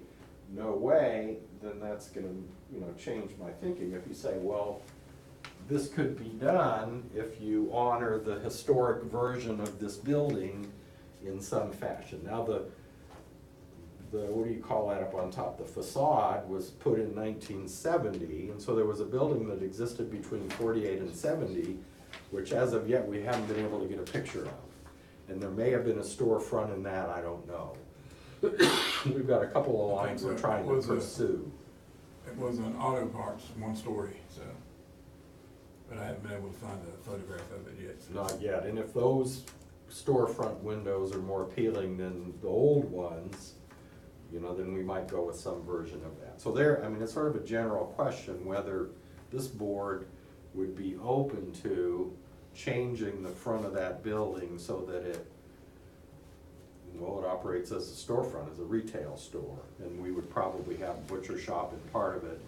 S10: no way, then that's going to change my thinking. If you say, well, this could be done if you honor the historic version of this building in some fashion. Now the what do you call that up on top? The facade was put in 1970, and so there was a building that existed between 48 and 70, which as of yet we haven't been able to get a picture of. And there may have been a storefront in that, I don't know. We've got a couple of lines we're trying to pursue.
S11: It was an auto parts, one story, so, but I haven't been able to find a photograph of it yet.
S10: Not yet, and if those storefront windows are more appealing than the old ones, then we might go with some version of that. So it's sort of a general question whether this board would be open to changing the front of that building so that it operates as a storefront, as a retail store. And we would probably have butcher shop in part of it.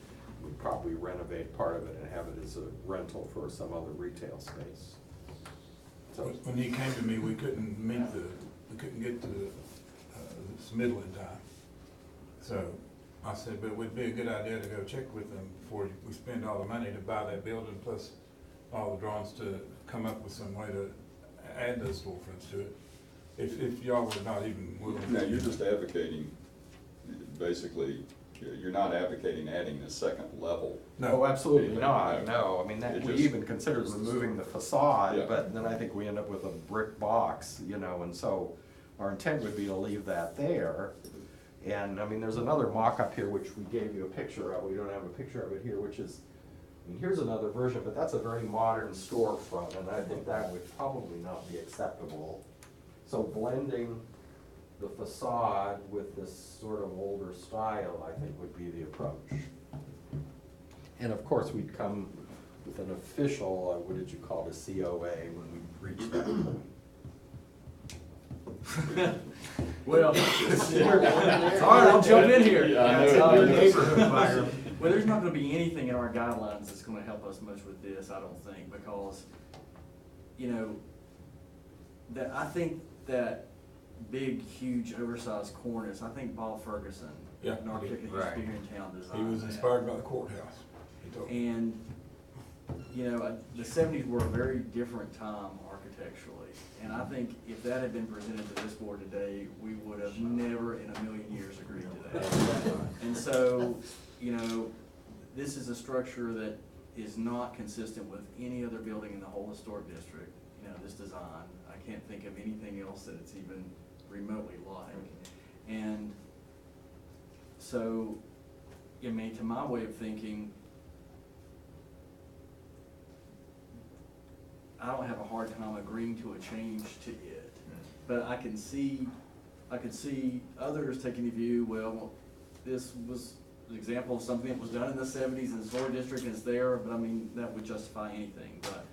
S10: We'd probably renovate part of it and have it as a rental for some other retail space. So
S11: When he came to me, we couldn't get to the middle in time. So I said, but it would be a good idea to go check with them before we spend all the money to buy that building, plus all the drawings, to come up with some way to add those storefronts to it. If y'all were not even willing.
S1: Now, you're just advocating, basically, you're not advocating adding a second level.
S10: No, absolutely
S1: Anything,
S10: not,
S1: no.
S10: no, I mean,
S1: It
S10: we
S1: just-
S10: even considered removing the facade,
S1: Yeah.
S10: but then I think we end up with a brick box, and so our intent would be to leave that there. And, there's another mock-up here which we gave you a picture of, we don't have a picture of it here, which is And here's another version, but that's a very modern storefront, and I think that would probably not be acceptable. So blending the facade with this sort of older style, I think would be the approach. And of course, we'd come with an official, what did you call it, a COA when we reach that point.
S5: Well, all right, I'll jump in here.
S1: Yeah, I know.
S5: You're a
S1: Yeah.
S5: neighborhood buyer. Well, there's not gonna be anything in our guidelines that's gonna help us much with this, I don't think, because, you know, that, I think that big, huge, oversized cornice, I think Bob Ferguson,
S11: Yeah.
S5: an architect that used to be here in town,
S11: He
S5: designed
S11: was
S5: that.
S11: inspired by the courthouse, he told me.
S5: And, you know, the seventies were a very different time architecturally. And I think if that had been presented to this board today, we would have never in a million years agreed to that. And so, you know, this is a structure that is not consistent with any other building in the whole historic district, you know, this design. I can't think of anything else that it's even remotely like. And so, I mean, to my way of thinking, I don't have a hard time agreeing to a change to it. But I could see others taking the view, well, this was an example of something that was done in the seventies in the historic district and it's there, but I mean, that would justify anything, but,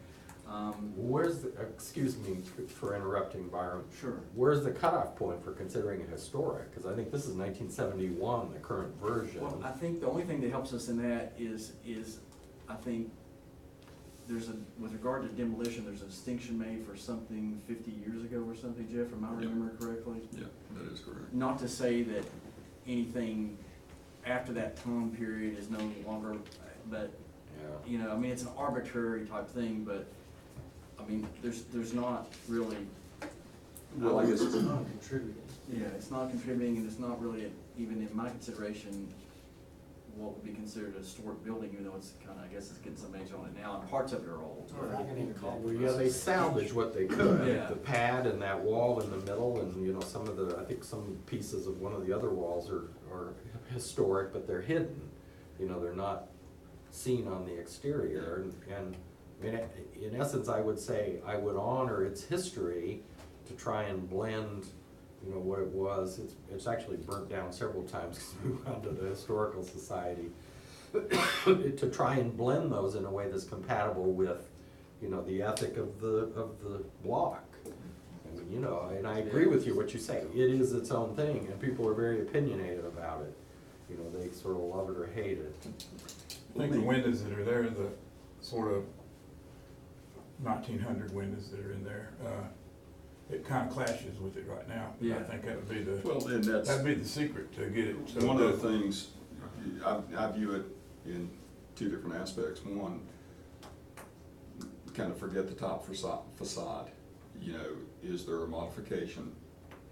S10: Where's the, excuse me for interrupting, Byron.
S5: sure.
S10: Where's the cutoff point for considering it historic? Because I think this is 1971, the current version.
S5: Well, I think the only thing that helps us in that is I think there's a, with regard to demolition, there's a distinction made for something 50 years ago or something, Jeff, am I
S1: Yeah.
S5: remembering correctly?
S1: Yeah, that is correct.
S5: Not to say that anything after that time period is no longer, but,
S10: Yeah.
S5: you know, I mean, it's an arbitrary type thing, but, I mean, there's not really,
S1: Well, I guess,
S2: It's not contributing.
S5: yeah, it's not contributing and it's not really, even in my consideration, what would be considered a historic building, even though it's kinda, I guess it's getting some age on it now, and parts of it are old.
S2: Or I can even call
S10: Well, yeah, they salvaged what they could.
S5: Yeah.
S10: The pad and that wall in the middle and, you know, some of the, I think some pieces of one of the other walls are historic, but they're hidden. You know, they're not seen on the exterior. And I mean, in essence, I would say I would honor its history to try and blend, you know, what it was. It's actually burnt down several times because we went to the Historical Society. To try and blend those in a way that's compatible with, you know, the ethic of the block. I mean, you know, and I agree with you what you say. It is its own thing and people are very opinionated about it. You know, they sort of love it or hate it.
S11: I think the windows that are there, the sort of 1900 windows that are in there, it kind of clashes with it right now.
S5: Yeah.
S11: I think that would be the,
S1: well, and that's.
S11: that'd be the secret to get it. So
S1: One of
S11: that-
S1: the things, I view it in two different aspects. One, kind of forget the top facade. You know, is there a modification?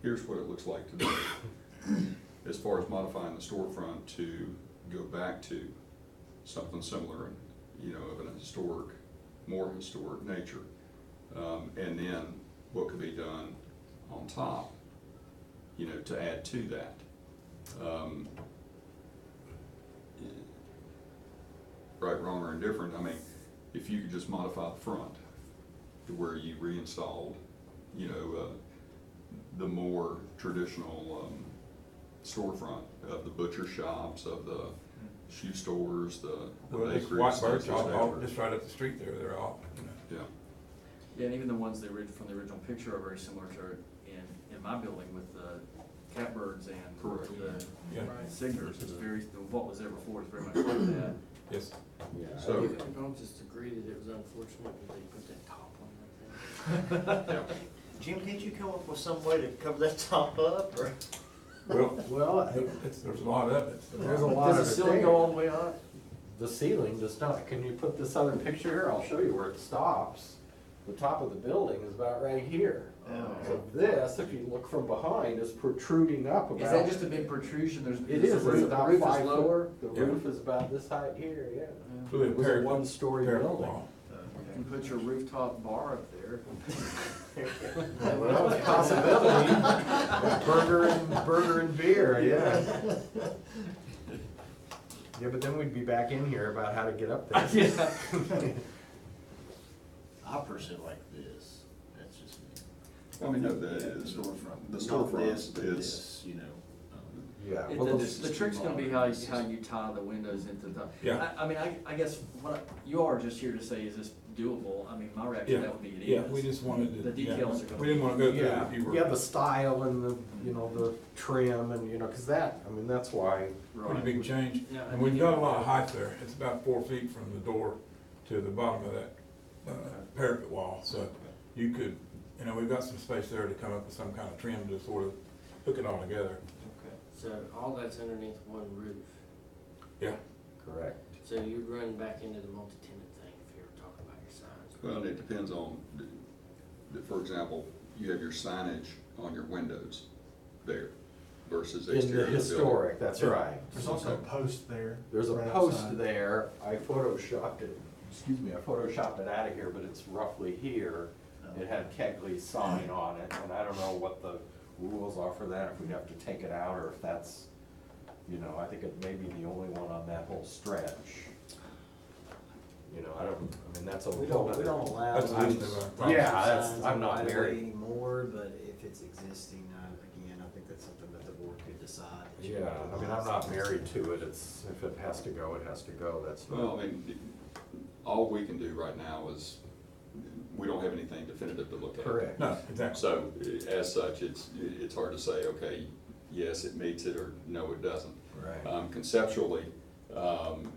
S1: Here's what it looks like today. As far as modifying the storefront to go back to something similar, you know, of an historic, more historic nature. And then what could be done on top, you know, to add to that. Right, wrong, or indifferent, I mean, if you could just modify the front to where you reinstalled, you know, the more traditional storefront of the butcher shops, of the shoe stores, the
S11: Well, this
S1: bakeries.
S11: white birch,
S1: things like
S11: all,
S1: that.
S11: just right up the street there, they're all, you know.
S1: Yeah,
S5: Yeah, and even the ones from the original picture are very similar to in my building with the catbirds and
S1: Correct.
S5: the
S11: Yeah.
S5: signers. It's very, what was there before is very much like that.
S11: Yes.
S10: Yeah.
S1: So-
S4: I'll just agree that it was unfortunate that they put that top on right there. Jim, can't you come up with some way to cover that top up, or?
S10: Well,
S11: There's a lot of it.
S10: there's a lot of
S5: Does
S10: it
S5: the ceiling
S10: there.
S5: go all the way up?
S10: The ceiling does not. Can you put this other picture here? I'll show you where it stops. The top of the building is about right here. So this, if you look from behind, is protruding up about.
S5: Is that just a big protrusion? There's.
S10: It is,
S5: the
S10: it's
S5: roof-
S10: about
S5: the roof is
S10: 5
S5: lower?
S10: foot. The
S11: Yeah.
S10: roof is about this height here, yeah.
S11: Really
S10: It was a
S11: parapet-
S10: one-story
S11: parapet
S10: building.
S11: wall.
S5: You can put your rooftop bar up there.
S10: Well, it's a possibility. Burger and beer, yeah. Yeah, but then we'd be back in here about how to get up there.
S5: Yeah.
S2: I personally like this, that's just me.
S1: I mean, no,
S2: The
S1: the
S2: storefront.
S1: the
S2: Not
S1: storefront
S2: this, but
S1: is,
S2: this, you know.
S10: Yeah,
S5: It-
S10: well,
S5: The trick's gonna be how you tie the windows into the.
S11: Yeah.
S5: I mean, I guess, you are just here to say, is this doable? I mean, my reaction, that would be it is.
S11: Yeah, we just wanted to.
S5: The details are gonna.
S11: We didn't wanna go through it
S10: yeah,
S11: if you were.
S10: yeah, the style and the, you know, the trim and, you know, cause that, I mean, that's why,
S11: Pretty
S5: Right.
S11: big change.
S5: Yeah,
S11: And we've got a lot of height there. It's about 4 feet from the door to the bottom of that parapet wall. So you could, you know, we've got some space there to come up with some kind of trim to sort of hook it all together.
S4: Okay, so all that's underneath one roof,
S11: Yeah.
S10: correct.
S4: so you'd run back into the multi-tenant thing if you were talking about your signs.
S1: well, it depends on, for example, you have your signage on your windows there versus
S10: In the
S1: exterior building.
S10: historic, that's
S11: Yeah.
S10: right.
S9: There's also a post there.
S10: There's a
S9: right
S10: post
S9: outside.
S10: there, I photoshopped it, excuse me, I photoshopped it out of here, but it's roughly here. It had Kegley's sign on it, and I don't know what the rules are for that, if we'd have to take it out, or if that's, you know, I think it may be the only one on that whole stretch. You know, I mean, that's a
S2: We
S10: whole
S2: don't,
S10: other.
S2: we don't allow.
S11: That's
S10: I'm-
S11: least of our problem.
S10: Yeah, that's,
S2: signs
S10: I'm
S2: in
S10: not
S2: right of way
S10: married.
S2: anymore, but if it's existing, again, I think that's something that the board could decide.
S10: Yeah, I mean, I'm not married to it, it's, if it has to go, it has to go, that's not.
S1: Well, I mean, all we can do right now is, we don't have anything definitive to look at.
S10: Correct.
S11: No, exactly.
S1: So, as such, it's hard to say, okay, yes, it meets it, or no, it doesn't.
S10: Right.
S1: Conceptually,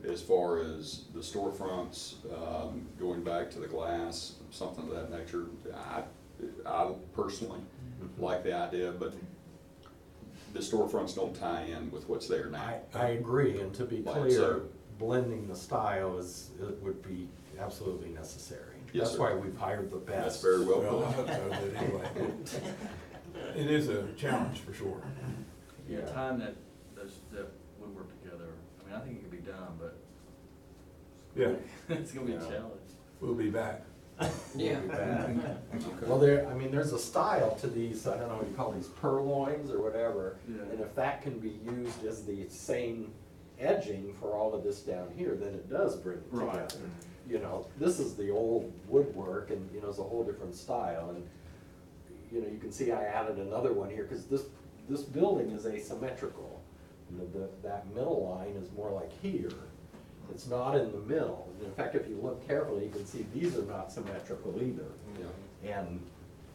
S1: as far as the storefronts, going back to the glass, something of that nature, I personally like the idea, but the storefronts don't tie in with what's there now.
S10: I agree, and to be
S1: Like,
S10: clear,
S1: so-
S10: blending the style it would be absolutely necessary.
S1: Yes,
S10: That's
S1: sir.
S10: why we've hired the best.
S1: That's very well
S11: Well, I
S1: put.
S11: hope so, but anyway. It is a challenge for sure.
S5: Yeah,
S10: Yeah.
S5: time that we work together, I mean, I think it could be done, but.
S11: Yeah.
S5: It's gonna be a
S10: Yeah.
S5: challenge.
S11: We'll be back.
S4: Yeah.
S10: Well, there's a style to these, I don't know what you call these purloins or whatever.
S5: Yeah.
S10: And if that can be used as the same edging for all of this down here, then it does bring it
S5: Right.
S10: together. You know, this is the old woodwork and, you know, it's a whole different style. And, you know, you can see I added another one here, because this building is asymmetrical. You know, that middle line is more like here. It's not in the middle. In fact, if you look carefully, you can see these are not symmetrical either.
S1: Yeah.
S10: And,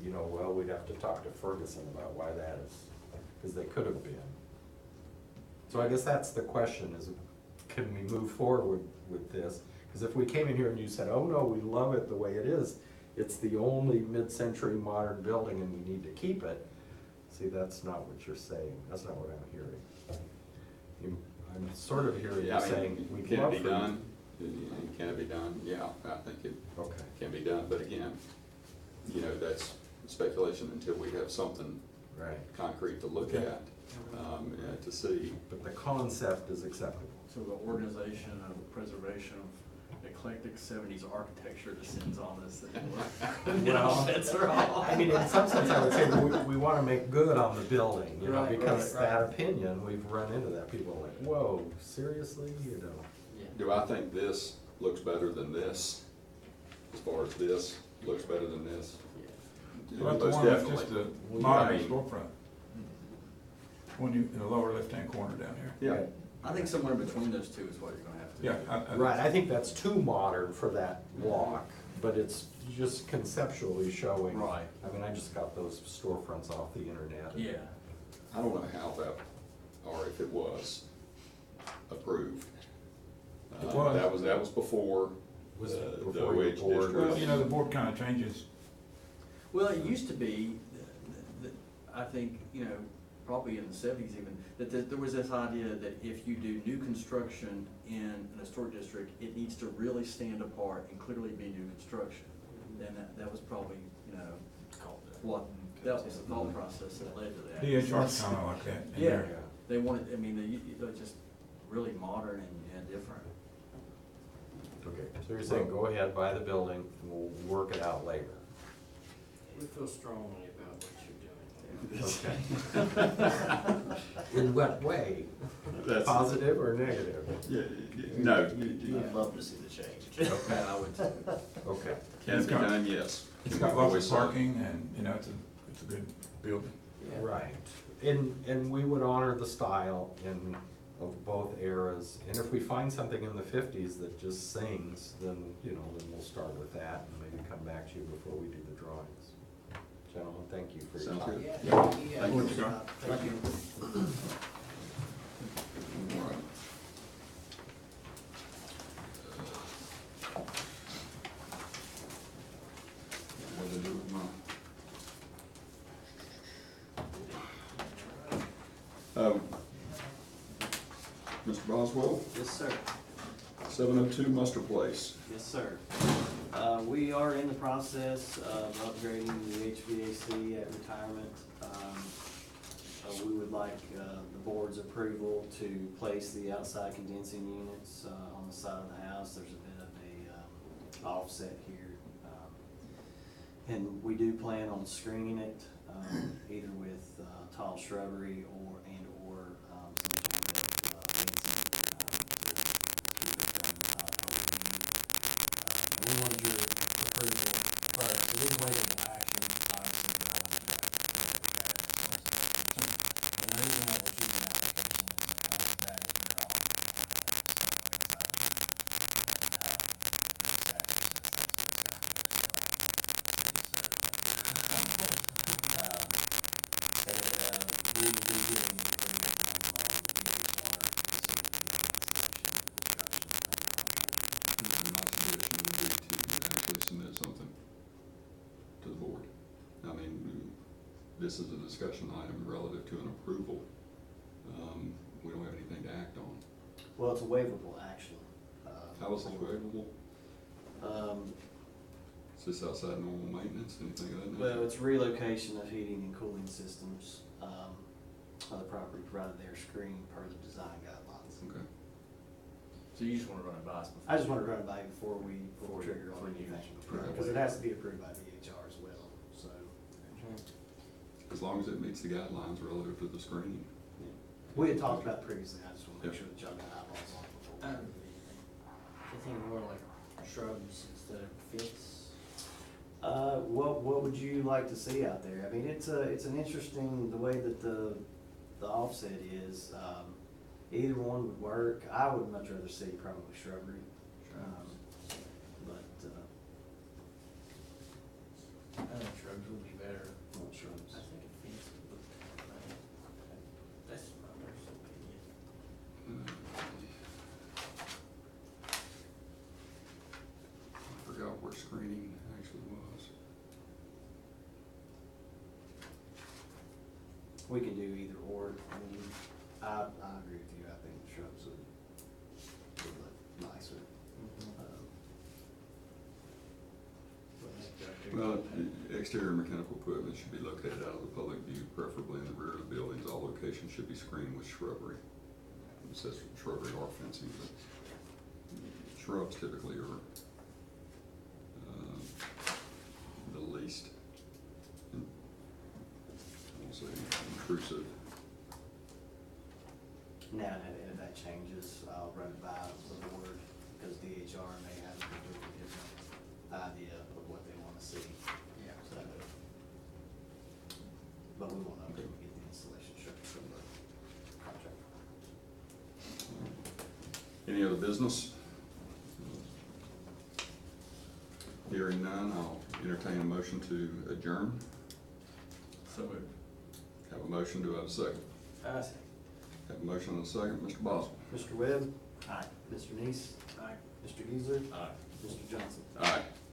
S10: you know, well, we'd have to talk to Ferguson about why that is, because they could have been. So I guess that's the question, is can we move forward with this? Because if we came in here and you said, oh no, we love it the way it is, it's the only mid-century modern building and we need to keep it. See, that's not what you're saying, that's not what I'm hearing. I'm sort of hearing you
S1: Yeah, I
S10: saying,
S1: mean,
S10: we'd
S1: can
S10: love
S1: it
S10: for
S1: be
S10: you.
S1: done? Can it be done? Yeah, I think it
S10: Okay.
S1: can be done, but again, you know, that's speculation until we have something
S10: Right,
S1: concrete to look at, and to see.
S10: but the concept is acceptable.
S5: So the organization of preservation of eclectic seventies architecture descends on us.
S10: Well,
S5: That's all.
S10: I mean, in some sense, I would say we want to make good on the building, you know,
S5: Right,
S10: because
S5: right, right.
S10: that opinion, we've run into that, people are like, whoa, seriously, you know?
S4: Yeah.
S1: Do I think this looks better than this? As far as this looks better than this?
S11: What about the
S1: Most
S11: one that's
S1: definitely.
S11: just a
S10: Well,
S11: modern
S1: I mean-
S11: storefront? When you, in the lower left-hand corner down here.
S1: Yeah,
S5: I think somewhere between those two is what you're gonna have to do.
S11: Yeah.
S10: Right, I think that's too modern for that block, but it's just conceptually showing.
S5: Right.
S10: I mean, I just got those storefronts off the internet.
S5: Yeah.
S1: I don't know how that, or if it was approved.
S11: It was.
S1: That was before
S10: Was it
S1: the
S10: before your
S1: OH
S10: board?
S1: district.
S11: Well, you know, the board kind of changes.
S5: Well, it used to be, I think, you know, probably in the seventies even, that there was this idea that if you do new construction in an historic district, it needs to really stand apart and clearly be new construction. And that was probably, you know, what, that was the thought process that led to that.
S11: DHR's kind of like that. in
S5: Yeah,
S11: there.
S5: they wanted, I mean, they're just really modern and different.
S10: Okay, so you're saying, go ahead, buy the building, and we'll work it out later.
S4: We feel strongly about what you're doing.
S10: Okay. In what way?
S1: That's-
S10: Positive or negative?
S1: Yeah, no,
S4: I'd love to see the change.
S10: Okay.
S4: I would too.
S10: Okay.
S1: can it be done? Yes.
S11: It's
S1: Can
S11: got
S1: we
S11: lots
S1: always
S11: of
S1: say-
S11: parking and, you know, it's a good building.
S10: Right, and we would honor the style of both eras, and if we find something in the fifties that just sings, then, you know, then we'll start with that and maybe come back to you before we do the drawings. Gentlemen, thank you for your
S1: Sounds
S10: time.
S1: good.
S4: Yeah.
S1: Thank you, sir.
S4: Thank you.
S1: All right. What to do with my? Mr. Boswell,
S2: Yes, sir.
S1: 702 Muster Place.
S2: Yes, sir. We are in the process of upgrading the HVAC at retirement. We would like the board's approval to place the outside condensing units on the side of the house. There's a bit of a offset here. And we do plan on screening it either with tall shrubbery or some sort of fencing to keep it from overheating. We wanted your approval first. It is waivable action, obviously, but I wanted to and the reason why we're choosing that location is because that is where all the we will be giving you approval from the DCR and the construction.
S1: My suggestion would be to actually submit something to the board. I mean, this is a discussion item relative to an approval. We don't have anything to act on.
S2: Well, it's a waivable action.
S1: How is it waivable?
S2: Um,
S1: Is this outside normal maintenance, anything of that nature?
S2: Well, it's relocation of heating and cooling systems on the property provided their screen per the design guidelines.
S1: Okay.
S5: So you just wanna run it by us before?
S2: I just want to run it by you before we
S5: Before-
S2: trigger on
S5: before you
S2: anything,
S5: approve it.
S2: because it has to be approved by DHR as well, so.
S1: As long as it meets the guidelines relative to the screening.
S2: Yeah. We had talked about it previously, I just want to make
S1: Yep.
S2: sure that y'all got eyeballs on it before.
S4: I think more like shrubs instead of fence.
S2: What would you like to see out there? I mean, it's an interesting, the way that the offset is, either one would work. I would much rather see probably shrubbery. But,
S4: I think shrubs would be better.
S2: not shrubs.
S4: I think a fence would look better. That's my personal opinion.
S1: I forgot where screening actually was.
S2: We can do either or. I mean, I agree with you. I think shrubs would look nicer.
S1: Well, the exterior mechanical equipment should be located out of the public view, preferably in the rear of the buildings. All locations should be screened with shrubbery. It says shrubbery or fencing, but shrubs typically are the least, I won't say intrusive.
S2: Now, if that changes, I'll run it by the board, because DHR may have a completely different idea of what they want to see.
S4: Yeah.
S2: So, but we won't know until we get the installation structure from the contractor.
S1: Any other business? Hearing none, I'll entertain a motion to adjourn.
S5: So moved.
S1: Have a motion, do I have a second?
S4: I see.
S1: Have a motion and a second, Mr. Boswell.
S2: Mr. Webb?
S4: Aye.
S2: Mr. Neese?
S4: Aye.
S2: Mr. Geisler?
S5: Aye.
S2: Mr. Johnson?
S1: Aye.